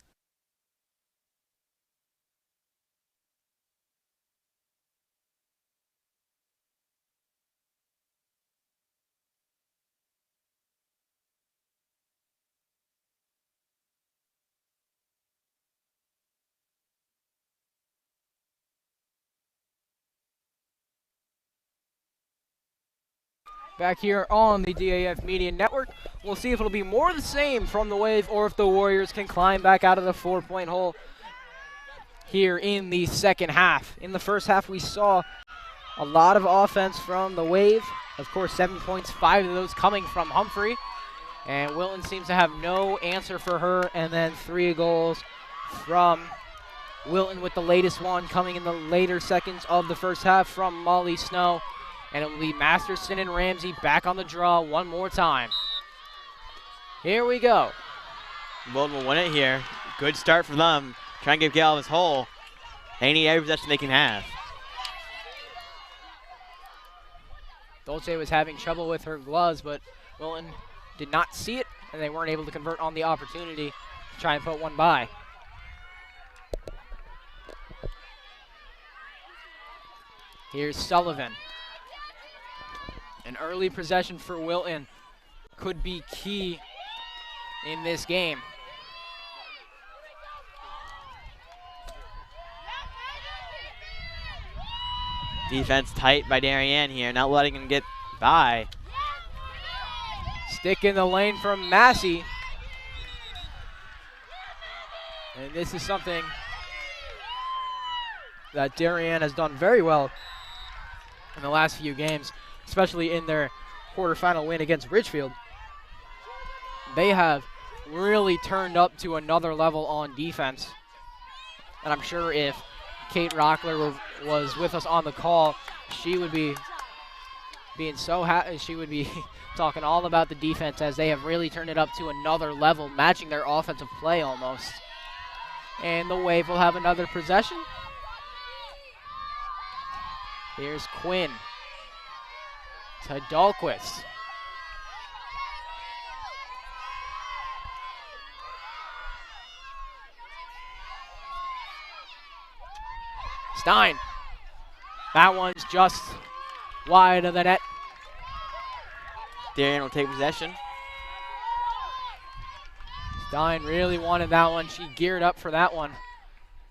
back here on the DAF Media Network. We'll see if it'll be more of the same from the Wave or if the Warriors can climb back out of the 4-point hole here in the second half. In the first half, we saw a lot of offense from the Wave. Of course, 7 points, 5 of those coming from Humphrey. And Wilton seems to have no answer for her. And then 3 goals from Wilton, with the latest one coming in the later seconds of the first half from Molly Snow. And it will be Masterson and Ramsey back on the draw one more time. Here we go. Wilton will win it here. Good start for them. Try and give Gale his hole. They need every possession they can have. Dolce was having trouble with her gloves, but Wilton did not see it, and they weren't able to convert on the opportunity to try and put one by. Here's Sullivan. An early possession for Wilton could be key in this game. Defense tight by Darien here, not letting him get by. Stick in the lane from Massey. And this is something that Darien has done very well in the last few games, especially in their quarterfinal win against Ridgefield. They have really turned up to another level on defense. And I'm sure if Kate Rockler was with us on the call, she would be being so happy. She would be talking all about the defense, as they have really turned it up to another level, matching their offensive play almost. And the Wave will have another possession. Here's Quinn to Dahlquist. Stein. That one's just wide of the net. Darien will take possession. Stein really wanted that one. She geared up for that one.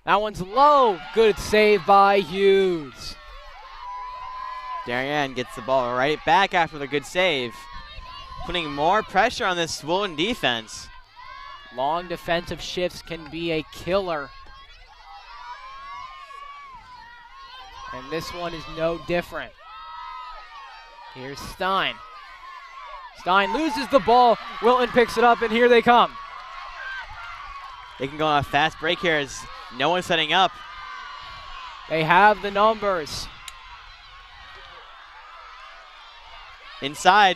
That one's low. Good save by Hughes. Darien gets the ball right back after the good save, putting more pressure on this Wilton defense. Long defensive shifts can be a killer. And this one is no different. Here's Stein. Stein loses the ball. Wilton picks it up, and here they come. They can go on a fast break here as no one's setting up. They have the numbers. Inside.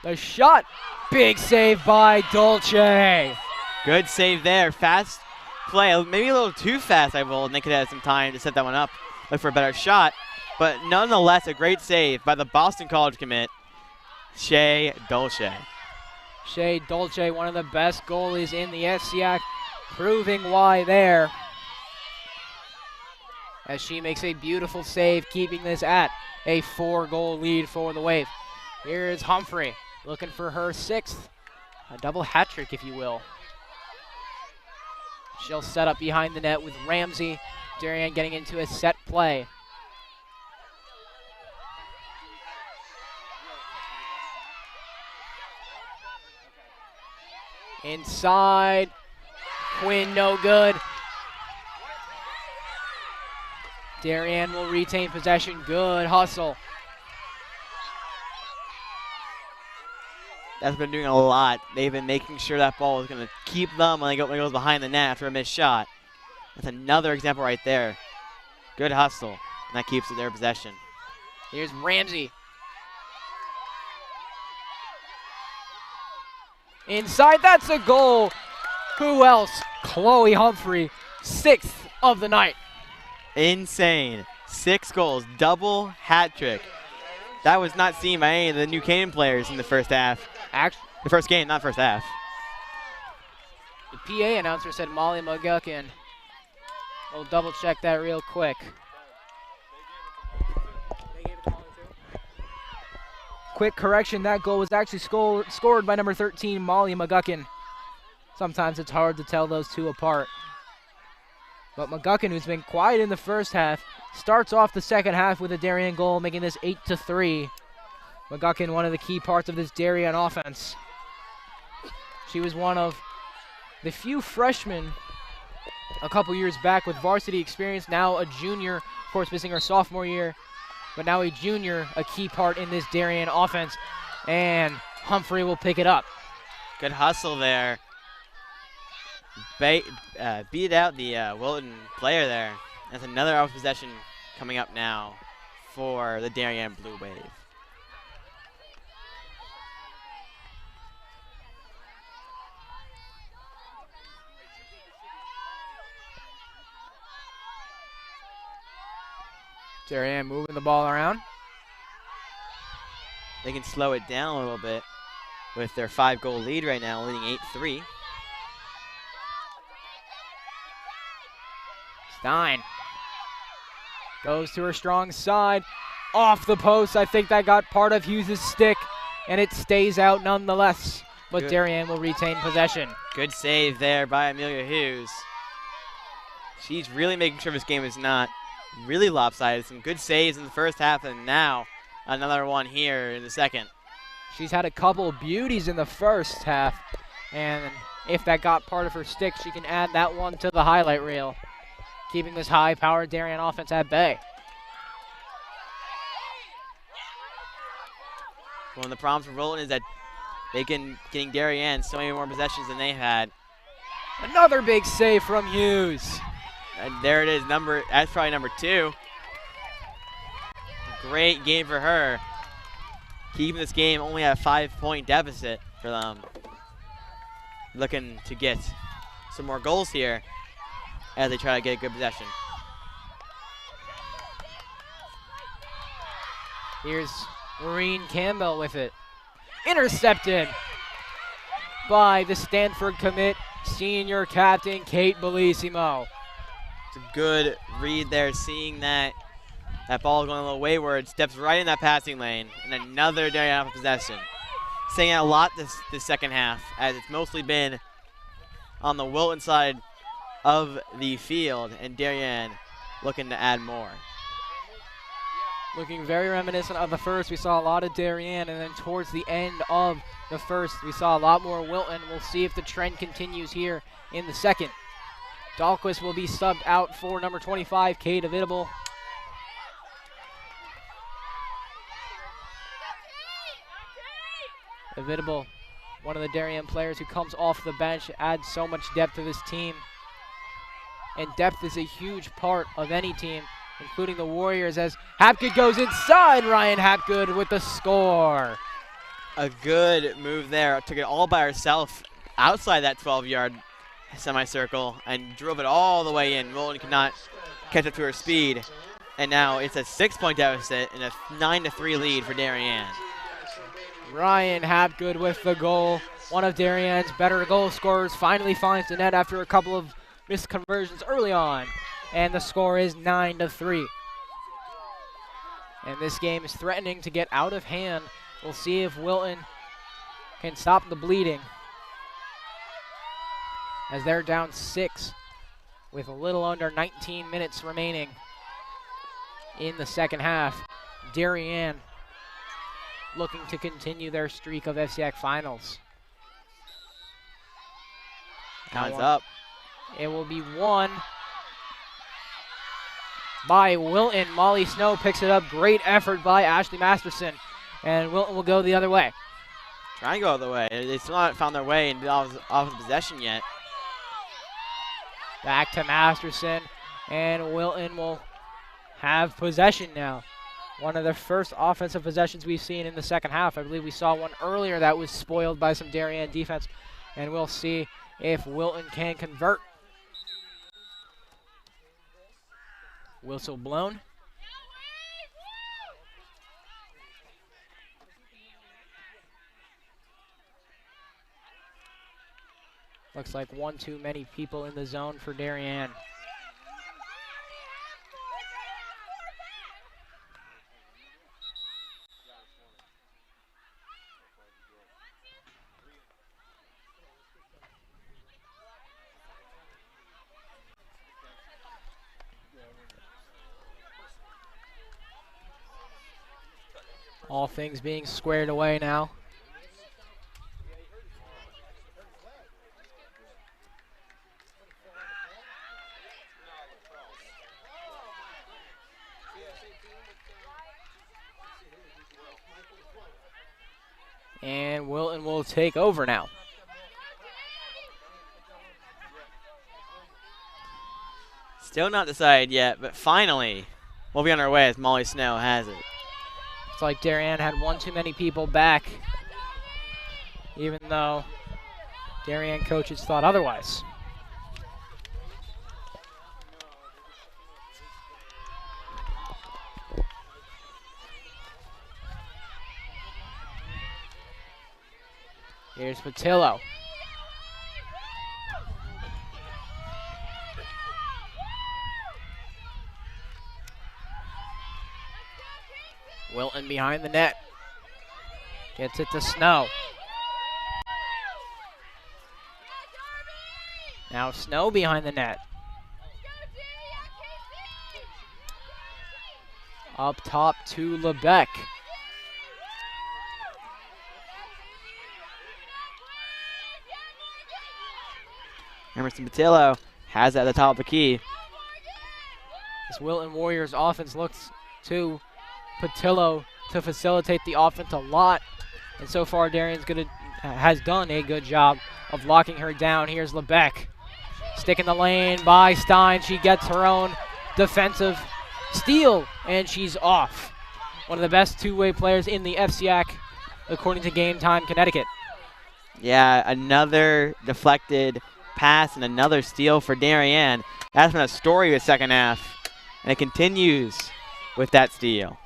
The shot. Big save by Dolce. Good save there. Fast play. Maybe a little too fast, I will, and they could have some time to set that one up. Look for a better shot. But nonetheless, a great save by the Boston College commit, Shea Dolce. Shea Dolce, one of the best goalies in the FCIAC, proving why there, as she makes a beautiful save, keeping this at a 4-goal lead for the Wave. Here's Humphrey, looking for her 6th, a double hat trick, if you will. She'll set up behind the net with Ramsey. Darien getting into a set play. Inside, Quinn no good. Darien will retain possession, good hustle. That's been doing a lot. They've been making sure that ball is going to keep them when it goes behind the net after a missed shot. That's another example right there. Good hustle, and that keeps it their possession. Here's Ramsey. Inside, that's a goal. Who else? Chloe Humphrey, 6th of the night. Insane. 6 goals, double hat trick. That was not seen by any of the New Canaan players in the first half. The first game, not first half. The PA announcer said Molly McGuckin. We'll double check that real quick. Quick correction, that goal was actually scored by number 13, Molly McGuckin. Sometimes it's hard to tell those two apart. But McGuckin, who's been quiet in the first half, starts off the second half with a Darien goal, making this 8-3. McGuckin, one of the key parts of this Darien offense. She was one of the few freshmen a couple years back with varsity experience, now a junior, of course missing her sophomore year, but now a junior, a key part in this Darien offense. And Humphrey will pick it up. Good hustle there. Beat out the Wilton player there. That's another off possession coming up now for the Darien Blue Wave. Darien moving the ball around. They can slow it down a little bit with their 5-goal lead right now, leading 8-3. Stein goes to her strong side, off the post. I think that got part of Hughes' stick, and it stays out nonetheless. But Good. Darien will retain possession. Good save there by Amelia Hughes. She's really making sure this game is not really lopsided. Some good saves in the first half, and now another one here in the second. She's had a couple of beauties in the first half, and if that got part of her stick, she can add that one to the highlight reel, keeping this high-powered Darien offense at bay. One of the problems for Wilton is that they can getting Darien so many more possessions than they had. Another big save from Hughes. And there it is, that's probably number 2. Great game for her. Keeping this game only at a 5-point deficit for them. Looking to get some more goals here as they try to get a good possession. Here's Maureen Campbell with it. Intercepted by the Stanford commit, senior captain Kate Bellissimo. It's a good read there, seeing that ball going a little wayward, steps right in that passing lane, and another Darien possession. Saying out a lot this second half, as it's mostly been on the Wilton side of the field, and Darien looking to add more. Looking very reminiscent of the first. We saw a lot of Darien, and then towards the end of the first, we saw a lot more Wilton. We'll see if the trend continues here in the second. Dahlquist will be subbed out for number 25, Kate Avidable. Avidable, one of the Darien players who comes off the bench, adds so much depth to this team. And depth is a huge part of any team, including the Warriors, as Hapgood goes inside. Ryan Hapgood with the score. A good move there. Took it all by herself outside that 12-yard semicircle and drove it all the way in. Wilton could not catch up to her speed. And now it's a 6-point deficit and a 9-3 lead for Darien. Ryan Hapgood with the goal. One of Darien's better goal scorers finally finds the net after a couple of missed conversions early on. And the score is 9-3. And this game is threatening to get out of hand. We'll see if Wilton can stop the bleeding, as they're down 6 with a little under 19 minutes remaining in the second half. Darien looking to continue their streak of FCIAC finals. Time's up. It will be won by Wilton. Molly Snow picks it up. Great effort by Ashley Masterson. And Wilton will go the other way. Trying to go the other way. They still haven't found their way into off possession yet. Back to Masterson. And Wilton will have possession now. One of the first offensive possessions we've seen in the second half. I believe we saw one earlier that was spoiled by some Darien defense. And we'll see if Wilton can convert. Whistle blown. Looks like one too many people in the zone for Darien. All things being squared away now. And Wilton will take over now. Still not decided yet, but finally we'll be on our way as Molly Snow has it. It's like Darien had one too many people back, even though Darien coaches thought otherwise. Here's Patillo. Wilton behind the net. Gets it to Snow. Now Snow behind the net. Up top to LeBeck. Emerson Patillo has it at the top of the key. This Wilton Warriors offense looks to Patillo to facilitate the offense a lot. And so far, Darien's has done a good job of locking her down. Here's LeBeck. Stick in the lane by Stein. She gets her own defensive steal, and she's off. One of the best two-way players in the FCIAC, according to Game Time Connecticut. Yeah, another deflected pass and another steal for Darien. That's been a story of the second half, and it continues with that steal.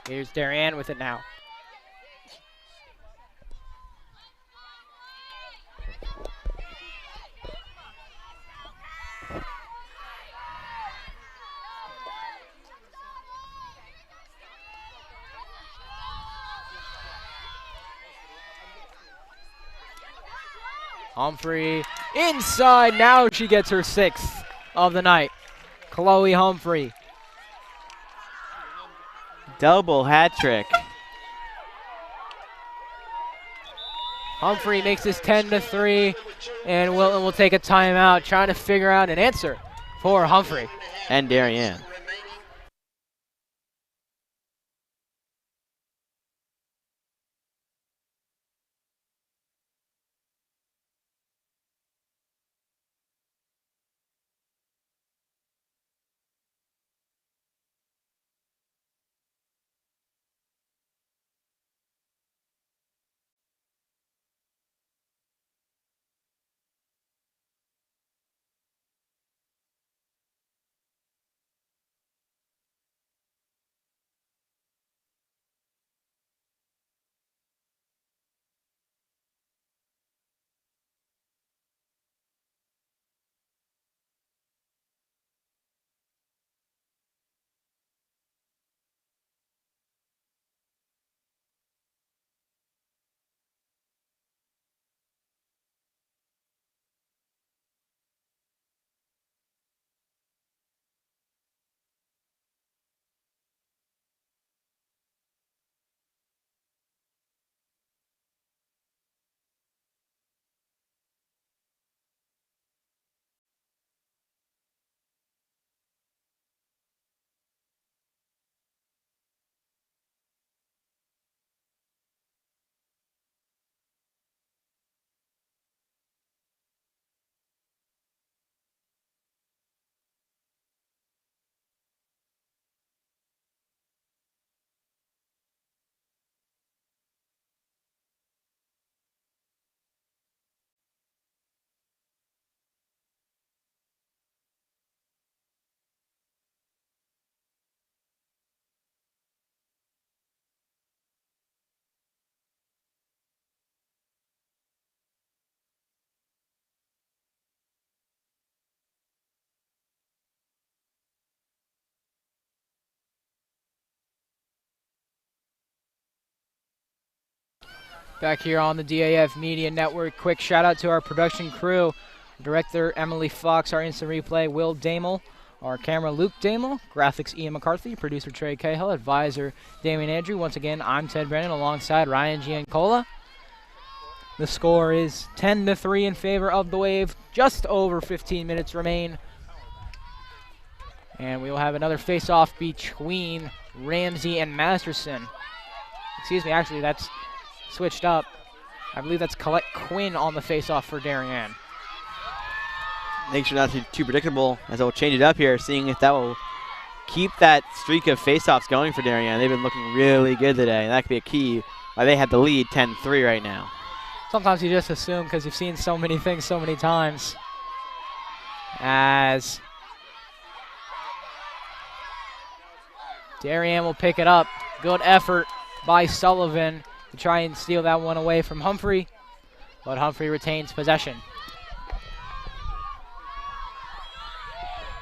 Here's Darien with it now. Humphrey inside. Now she gets her sixth of the night. Chloe Humphrey. Double hat trick. Humphrey makes this 10-3, and Wilton will take a timeout trying to figure out an answer for Humphrey. And Darien. Back here on the DAF Media Network, quick shout out to our production crew. Director Emily Fox, our instant replay, Will Damel, Our camera, Luke Damel, graphics, Ian McCarthy, producer, Trey Cahill, advisor, Damian Andrew. Once again, I'm Ted Brennan alongside Ryan Giancola. The score is 10-3 in favor of the Wave. Just over 15 minutes remain. And we will have another face-off between Ramsey and Masterson. Excuse me, actually, that's switched up. I believe that's Colette Quinn on the face-off for Darien. Make sure not to be too predictable, as it will change it up here, seeing if that will keep that streak of face-offs going for Darien. They've been looking really good today, and that could be a key why they have the lead 10-3 right now. Sometimes you just assume because you've seen so many things so many times. As Darien will pick it up. Good effort by Sullivan to try and steal that one away from Humphrey, but Humphrey retains possession.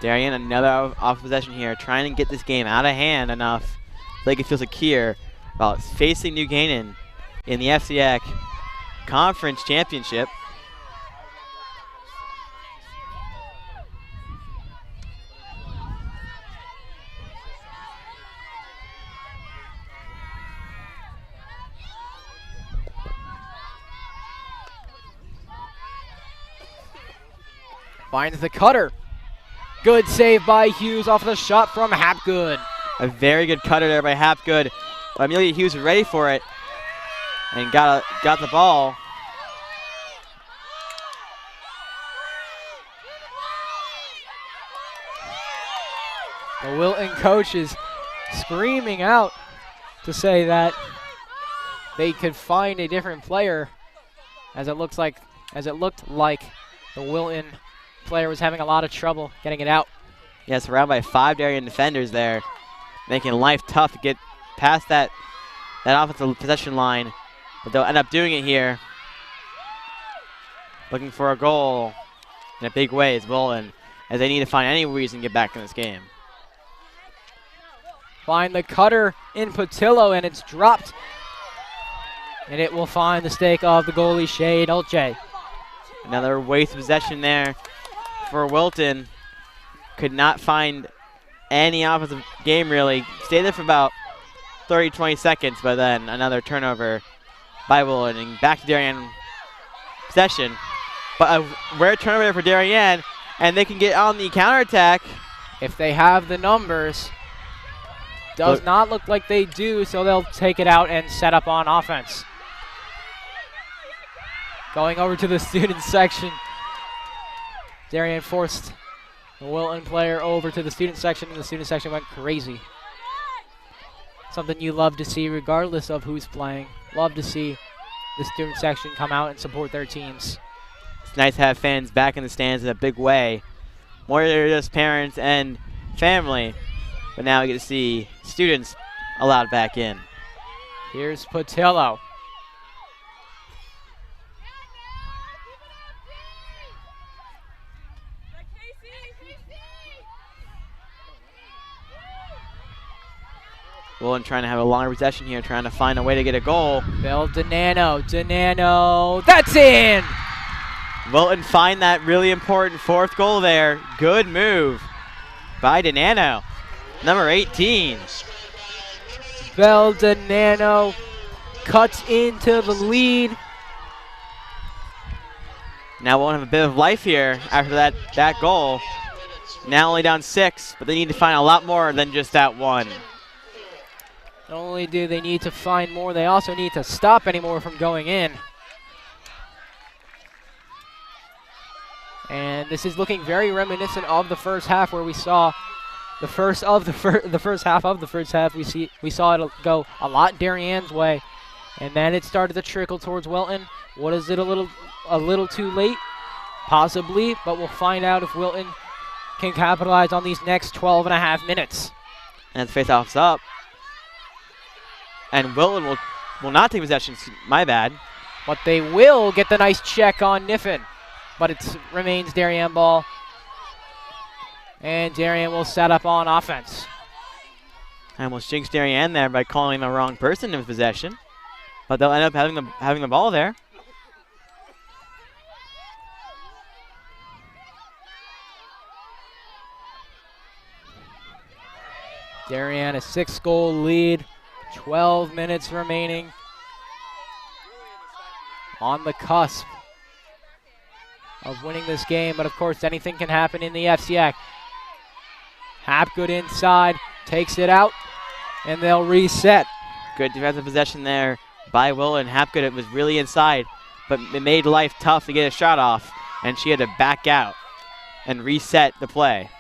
Darien, another off possession here, trying to get this game out of hand enough so they can feel secure about facing New Canaan in the FCIAC Conference Championship. Finds the cutter. Good save by Hughes off the shot from Hapgood. A very good cutter there by Hapgood. Amelia Hughes was ready for it and got the ball. The Wilton coach is screaming out to say that they could find a different player, as it looked like the Wilton player was having a lot of trouble getting it out. Yeah, surrounded by 5 Darien defenders there, making life tough to get past that offensive possession line, but they'll end up doing it here. Looking for a goal in a big way is Wilton, as they need to find any reason to get back in this game. Find the cutter in Patillo, and it's dropped. And it will find the stake of the goalie, Shea Dolce. Another waste of possession there for Wilton. Could not find any offensive game, really. Stayed there for about 30, 20 seconds, but then another turnover by Wilton, and back to Darien possession. But a rare turnover there for Darien, and they can get on the counterattack. If they have the numbers. Does not look like they do, so they'll take it out and set up on offense. Going over to the student section. Darien forced the Wilton player over to the student section, and the student section went crazy. Something you love to see regardless of who's playing. Love to see the student section come out and support their teams. It's nice to have fans back in the stands in a big way. More than just parents and family, but now we get to see students allowed back in. Here's Patillo. Wilton trying to have a longer possession here, trying to find a way to get a goal. Bill Denano, that's in! Wilton find that really important 4th goal there. Good move by Denano, number 18. Bell Denano cuts into the lead. Now we'll have a bit of life here after that goal. Now only down 6, but they need to find a lot more than just that one. Not only do they need to find more, they also need to stop any more from going in. And this is looking very reminiscent of the first half, where we saw the first half of the first half. We saw it go a lot Darien's way, and then it started to trickle towards Wilton. What is it, a little too late? Possibly, but we'll find out if Wilton can capitalize on these next 12.5 minutes. And the face-off's up. And Wilton will not take possession, my bad. But they will get the nice check on Niffen. But it remains Darien ball. And Darien will set up on offense. I almost jinxed Darien there by calling the wrong person in possession. But they'll end up having the ball there. Darien, a 6-goal lead, 12 minutes remaining. On the cusp of winning this game, but of course anything can happen in the FCIAC. Hapgood inside, takes it out, and they'll reset. Good defensive possession there by Wilton. Hapgood, it was really inside, but it made life tough to get a shot off, and she had to back out and reset the play.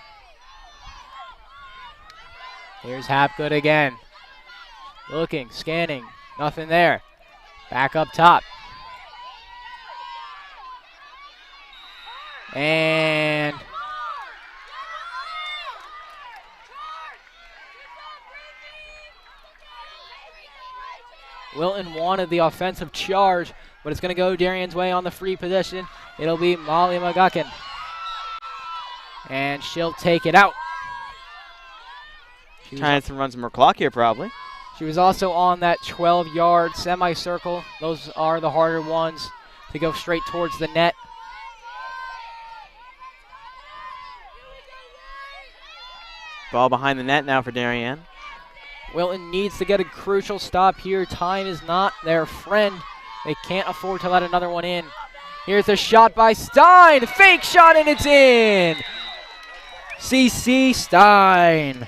Here's Hapgood again. Looking, scanning, nothing there. Back up top. And Wilton wanted the offensive charge, but it's going to go Darien's way on the free possession. It'll be Molly McGuckin. And she'll take it out. Trying to run some more clock here, probably. She was also on that 12-yard semicircle. Those are the harder ones to go straight towards the net. Ball behind the net now for Darien. Wilton needs to get a crucial stop here. Time is not their friend. They can't afford to let another one in. Here's a shot by Stein. Fake shot, and it's in. CC Stein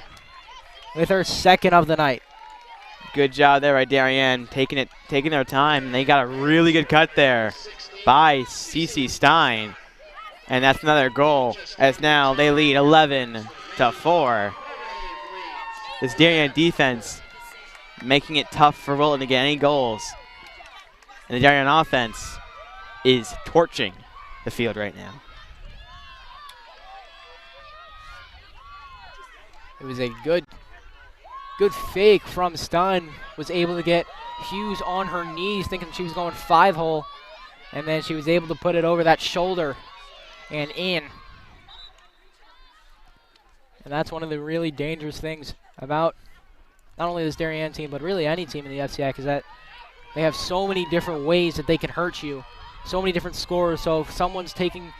with her second of the night. Good job there by Darien, taking their time. They got a really good cut there by CC Stein. And that's another goal, as now they lead 11-4. This Darien defense making it tough for Wilton to get any goals. And the Darien offense is torching the field right now. It was a good fake from Stein. Was able to get Hughes on her knees, thinking she was going 5-hole. And then she was able to put it over that shoulder and in. And that's one of the really dangerous things about not only this Darien team, but really any team in the FCIAC, is that they have so many different ways that they can hurt you. So many different scores. So if someone's taking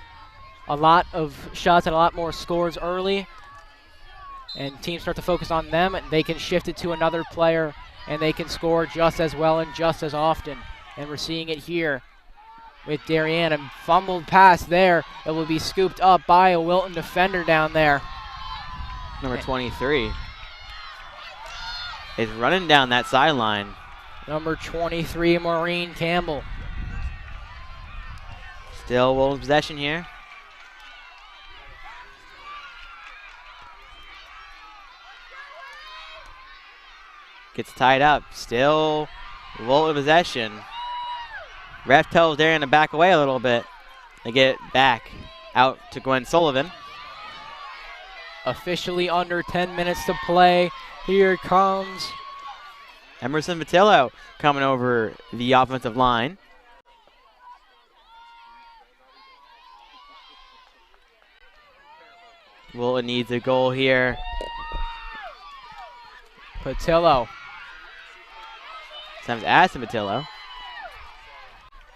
a lot of shots and a lot more scores early, and teams start to focus on them, they can shift it to another player, and they can score just as well and just as often. And we're seeing it here with Darien. A fumbled pass there. It will be scooped up by a Wilton defender down there. Number 23 is running down that sideline. Number 23, Maureen Campbell. Still Wilton's possession here. Gets tied up. Still Wilton possession. Ref tells Darien to back away a little bit. They get it back out to Gwen Sullivan. Officially under 10 minutes to play. Here comes Emerson Patillo coming over the offensive line. Wilton needs a goal here. Patillo. Sometimes Addison Patillo.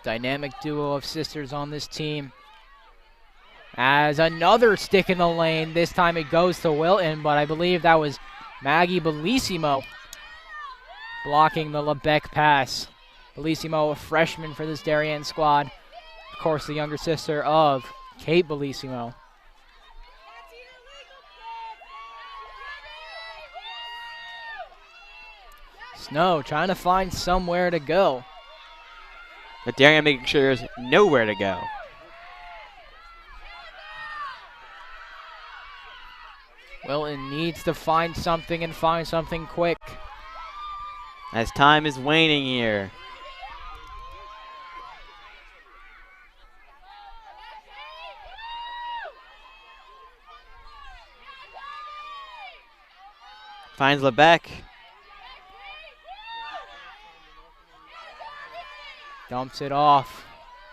Dynamic duo of sisters on this team. As another stick in the lane. This time it goes to Wilton, but I believe that was Maggie Bellissimo blocking the Lebec pass. Bellissimo, a freshman for this Darien squad. Of course, the younger sister of Kate Bellissimo. Snow trying to find somewhere to go. But Darien making sure there's nowhere to go. Wilton needs to find something and find something quick. As time is waning here. Finds Lebec. Dumps it off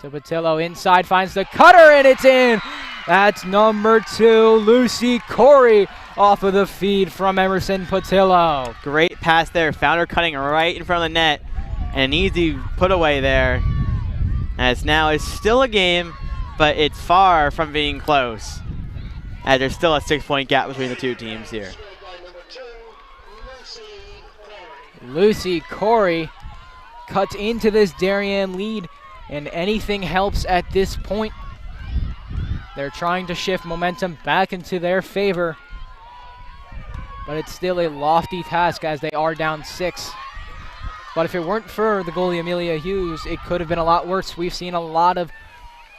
to Patillo. Inside, finds the cutter, and it's in. That's number 2, Lucy Corey, off of the feed from Emerson Patillo. Great pass there. Found her cutting right in front of the net. And an easy put away there. As now it's still a game, but it's far from being close. As there's still a 6-point gap between the two teams here. Lucy Corey cuts into this Darien lead, and anything helps at this point. They're trying to shift momentum back into their favor, but it's still a lofty task as they are down 6. But if it weren't for the goalie Amelia Hughes, it could have been a lot worse. We've seen a lot of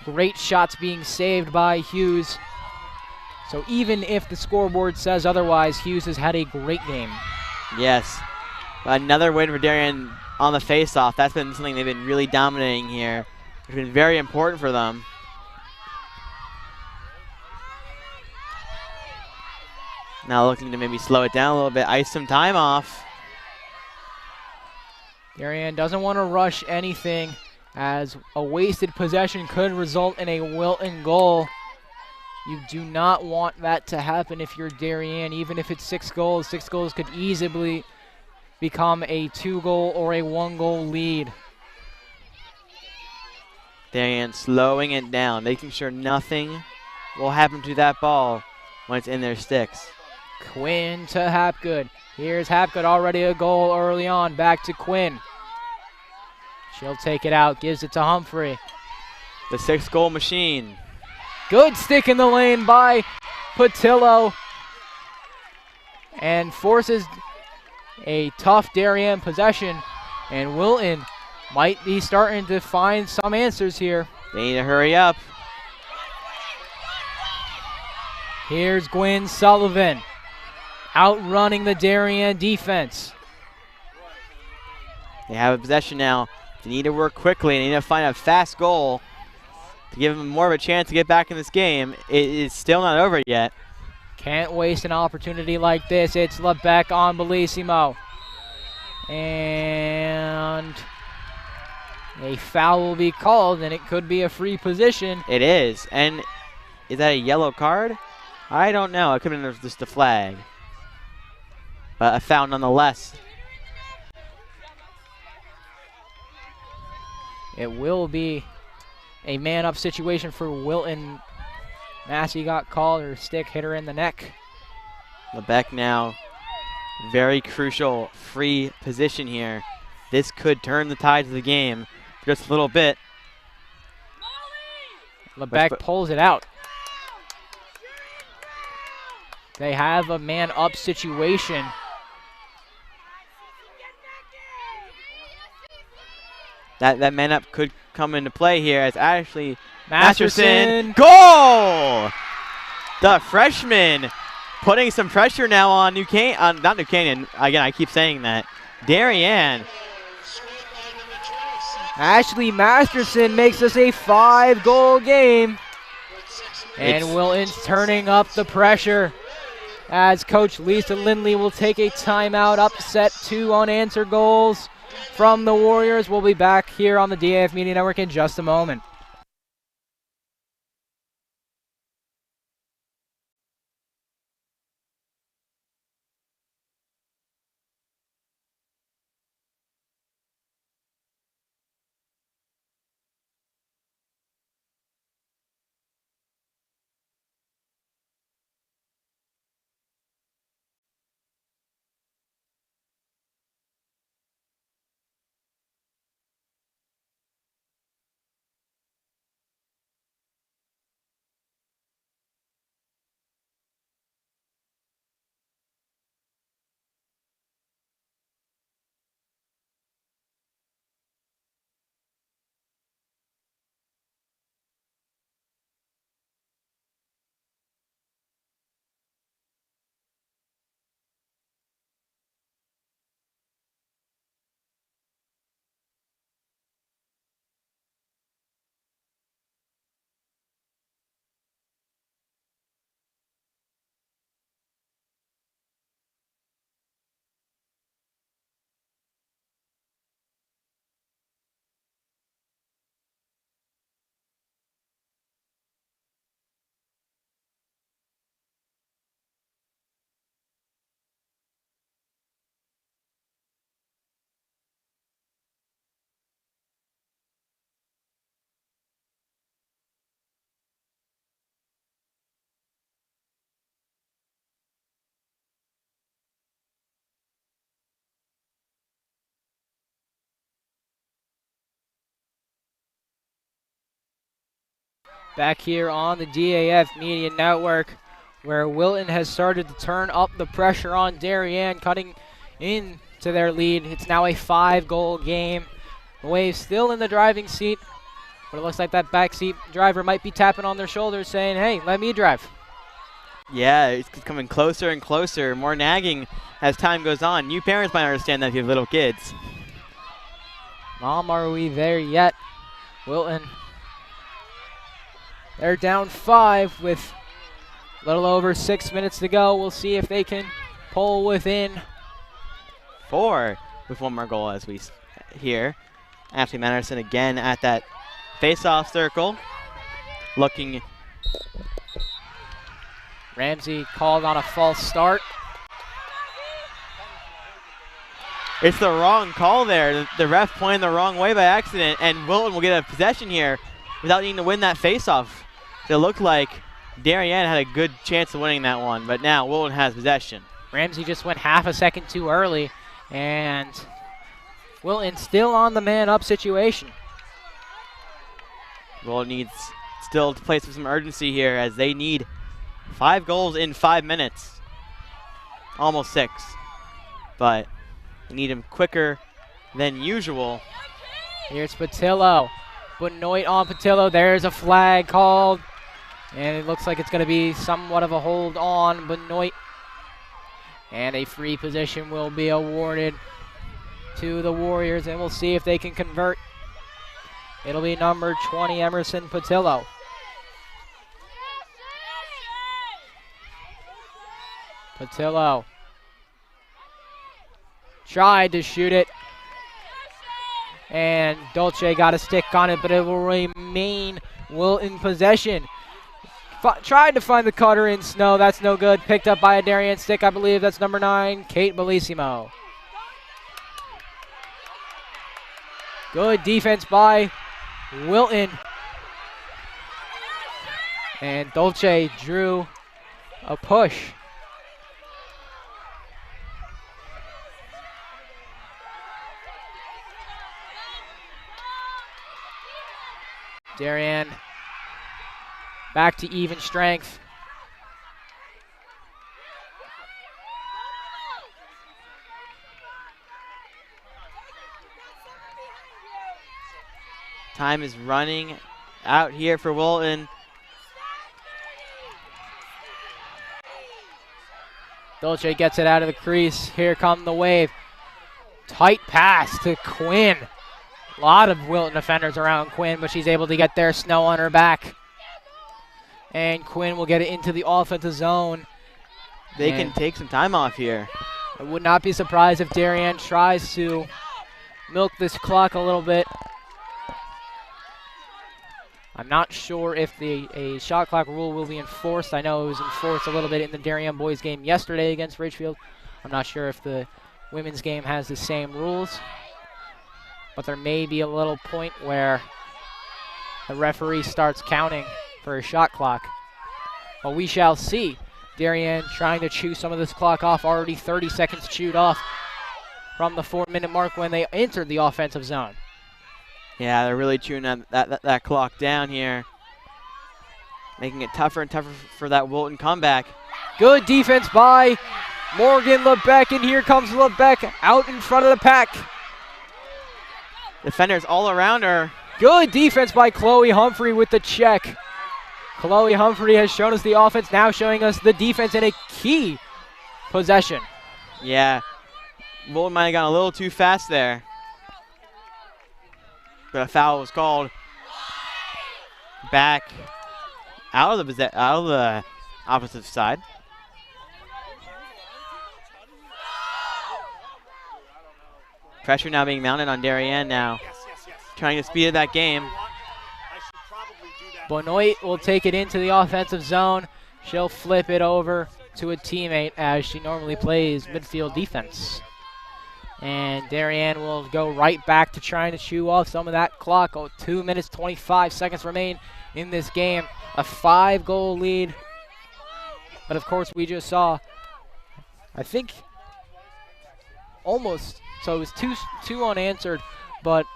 great shots being saved by Hughes. So even if the scoreboard says otherwise, Hughes has had a great game. Yes. Another win for Darien on the face-off. That's been something they've been really dominating here. It's been very important for them. Now looking to maybe slow it down a little bit, ice some time off. Darien doesn't want to rush anything, as a wasted possession could result in a Wilton goal. You do not want that to happen if you're Darien, even if it's 6 goals. 6 goals could easily become a 2-goal or a 1-goal lead. Darien slowing it down, making sure nothing will happen to that ball when it's in their sticks. Quinn to Hapgood. Here's Hapgood, already a goal early on. Back to Quinn. She'll take it out, gives it to Humphrey. The 6-goal machine. Good stick in the lane by Patillo, and forces a tough Darien possession. And Wilton might be starting to find some answers here. They need to hurry up. Here's Gwen Sullivan, outrunning the Darien defense. They have a possession now. They need to work quickly. They need to find a fast goal to give them more of a chance to get back in this game. It is still not over yet. Can't waste an opportunity like this. It's Lebec on Bellissimo. And a foul will be called, and it could be a free position. It is. And is that a yellow card? I don't know. It could have been just a flag. But a foul nonetheless. It will be a man-up situation for Wilton. Massey got called, her stick hit her in the neck. Lebec now, very crucial free position here. This could turn the tides of the game for just a little bit. Lebec pulls it out. They have a man-up situation. That man up could come into play here as Ashley Masterson. Goal! The freshman putting some pressure now on not New Canaan. Again, I keep saying that. Darien. Ashley Masterson makes us a 5-goal game. And Wilton's turning up the pressure as Coach Lisa Lindley will take a timeout, upset 2 unanswered goals from the Warriors. We'll be back here on the DAF Media Network in just a moment. back here on the DAF Media Network, where Wilton has started to turn up the pressure on Darien, cutting into their lead. It's now a 5-goal game. The Waves still in the driving seat, but it looks like that backseat driver might be tapping on their shoulders saying, hey, let me drive. Yeah, it's coming closer and closer, more nagging as time goes on. You parents might understand that if you have little kids. Mom, are we there yet? Wilton, they're down 5 with a little over 6 minutes to go. We'll see if they can pull within 4 with one more goal as we hear. Ashley Manderson again at that face-off circle, looking. Ramsey called on a false start. It's the wrong call there. The ref pointed the wrong way by accident, and Wilton will get a possession here without needing to win that face-off. It looked like Darien had a good chance of winning that one, but now Wilton has possession. Ramsey just went half a second too early, and Wilton still on the man-up situation. Wilton needs still to play some urgency here as they need 5 goals in 5 minutes. Almost 6, but they need him quicker than usual. Here's Patillo. Benoit on Patillo. There's a flag called, and it looks like it's going to be somewhat of a hold on Benoit. And a free position will be awarded to the Warriors, and we'll see if they can convert. It'll be number 20, Emerson Patillo. Patillo tried to shoot it, and Dolce got a stick on it, but it will remain Wilton possession. Tried to find the cutter in snow. That's no good. Picked up by a Darien stick, I believe. That's number 9, Kate Bellissimo. Good defense by Wilton. And Dolce drew a push. Darien back to even strength. Time is running out here for Wilton. Dolce gets it out of the crease. Here come the Wave. Tight pass to Quinn. A lot of Wilton defenders around Quinn, but she's able to get there. Snow on her back. And Quinn will get it into the offensive zone. They can take some time off here. I would not be surprised if Darien tries to milk this clock a little bit. I'm not sure if a shot clock rule will be enforced. I know it was enforced a little bit in the Darien boys game yesterday against Ridgefield. I'm not sure if the women's game has the same rules. But there may be a little point where the referee starts counting for a shot clock. But we shall see. Darien trying to chew some of this clock off. Already 30 seconds chewed off from the 4-minute mark when they entered the offensive zone. Yeah, they're really chewing that clock down here, making it tougher and tougher for that Wilton comeback. Good defense by Morgan LeBeck, and here comes LeBeck out in front of the pack. Defenders all around her. Good defense by Chloe Humphrey with the check. Chloe Humphrey has shown us the offense, now showing us the defense in a key possession. Yeah, Wilton might have gone a little too fast there. But a foul was called. Back out of the offensive side. Pressure now being mounted on Darien now. Trying to speed up that game. Benoit will take it into the offensive zone. She'll flip it over to a teammate as she normally plays midfield defense. And Darien will go right back to trying to chew off some of that clock. 2 minutes, 25 seconds remain in this game. A 5-goal lead. But of course, we just saw, I think, almost, so it was two unanswered, but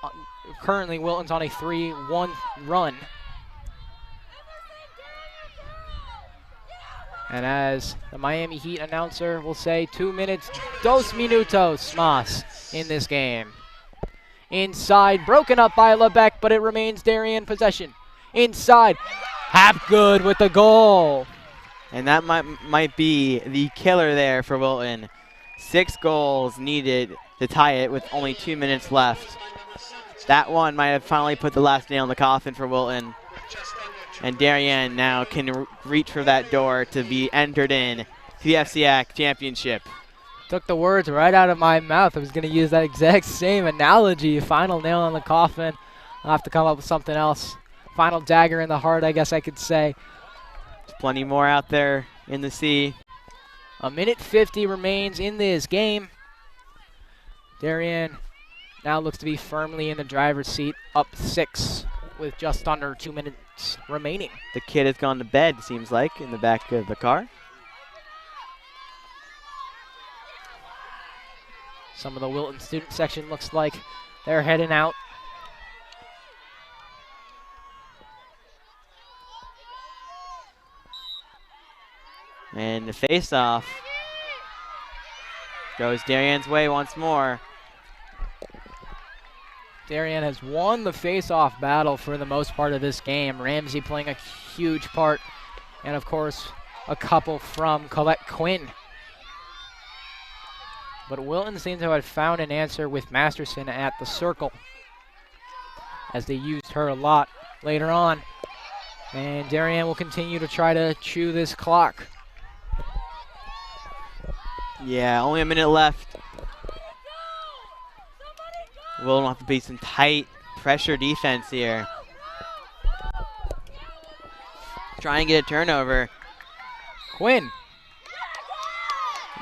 currently Wilton's on a 3-1 run. And as the Miami Heat announcer will say, 2 minutes, 2 minutos más in this game. Inside, broken up by Lebec, but it remains Darien possession. Inside, Hapgood with the goal. And that might be the killer there for Wilton. 6 goals needed to tie it with only 2 minutes left. That one might have finally put the last nail in the coffin for Wilton. And Darien now can reach for that door to be entered in to the FCIAC championship. Took the words right out of my mouth. I was going to use that exact same analogy. Final nail in the coffin. I'll have to come up with something else. Final dagger in the heart, I guess I could say. There's plenty more out there in the sea. 1:50 remains in this game. Darien now looks to be firmly in the driver's seat, up 6 with just under 2 minutes remaining. The kid has gone to bed, seems like, in the back of the car. Some of the Wilton student section looks like they're heading out. And the face-off goes Darien's way once more. Darien has won the face-off battle for the most part of this game. Ramsey playing a huge part, and of course, a couple from Colette Quinn. But Wilton seems to have found an answer with Masterson at the circle, as they used her a lot later on. And Darien will continue to try to chew this clock. Yeah, only a minute left. Wilton will have to be some tight pressure defense here. Try and get a turnover. Quinn.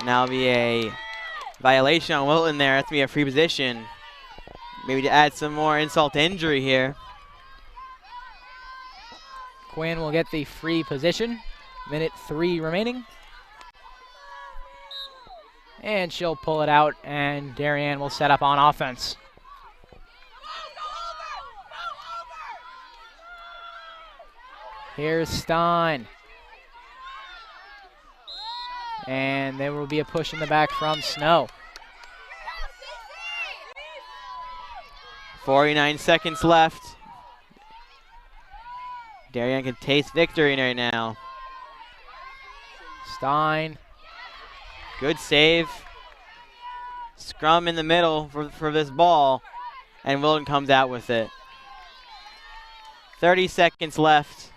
Now be a violation on Wilton there. That's going to be a free position. Maybe to add some more insult to injury here. Quinn will get the free position. 1:03 remaining. And she'll pull it out, and Darien will set up on offense. Here's Stein. And there will be a push in the back from Snow. 49 seconds left. Darien can taste victory right now. Stein. Good save. Scrum in the middle for this ball. And Wilton comes out with it. 30 seconds left.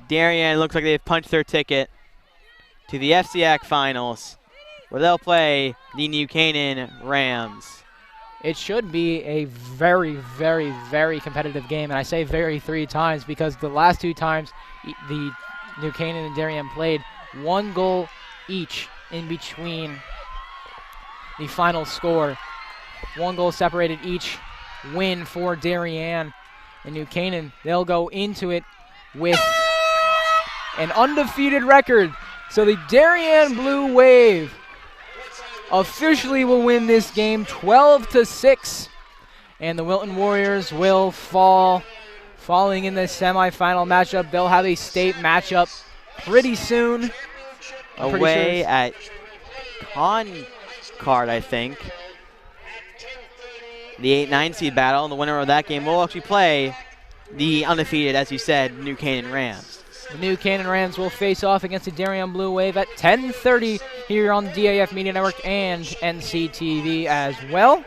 Darien looks like they've punched their ticket to the FCIAC Finals, where they'll play the New Canaan Rams. It should be a very, very, very competitive game, and I say very 3 times because the last 2 times the New Canaan and Darien played, 1 goal each in between the final score. 1 goal separated each win for Darien and New Canaan. They'll go into it with an undefeated record. So the Darien Blue Wave officially will win this game 12-6. And the Wilton Warriors will falling in the semifinal matchup. They'll have a state matchup pretty soon. Away at Concord, I think. The 8-9 seed battle, and the winner of that game will actually play the undefeated, as you said, New Canaan Rams. The New Canaan Rams will face off against the Darien Blue Wave at 10:30 here on the DAF Media Network and NCTV as well.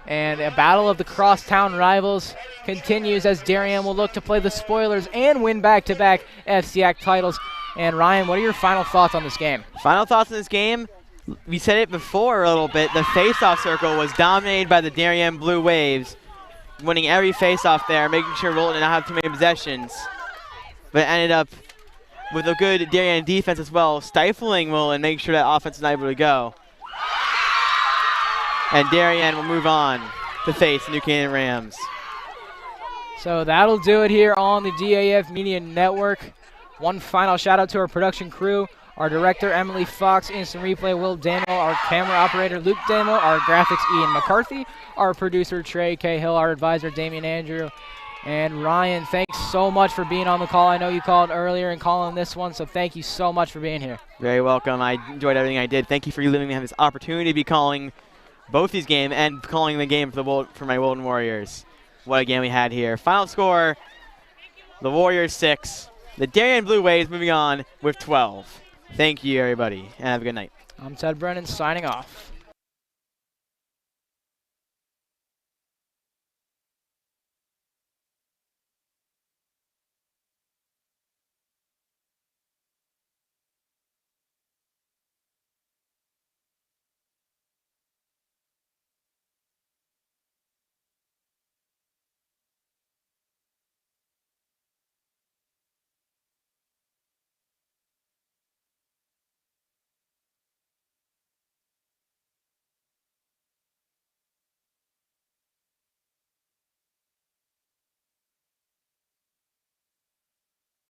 And a battle of the crosstown rivals continues as Darien will look to play the spoilers and win back-to-back FCIAC titles. And Ryan, what are your final thoughts on this game? Final thoughts on this game? We said it before a little bit. The face-off circle was dominated by the Darien Blue Waves, winning every face-off there, making sure Wilton did not have too many possessions. But it ended up with a good Darien defense as well, stifling Wilton, making sure that offense is not able to go. And Darien will move on to face the New Canaan Rams. So that'll do it here on the DAF Media Network. One final shout out to our production crew, our director Emily Fox, instant replay Will Damo, our camera operator Luke Damo, our graphics Ian McCarthy, our producer Trey Cahill, our advisor Damian Andrew, And Ryan, thanks so much for being on the call. I know you called earlier and calling this one, so thank you so much for being here. Very welcome. I enjoyed everything I did. Thank you for letting me have this opportunity to be calling both these games and calling the game for my Wilton Warriors. What a game we had here. Final score, the Warriors 6. The Darien Blue Waves moving on with 12. Thank you, everybody, and have a good night. I'm Ted Brennan signing off.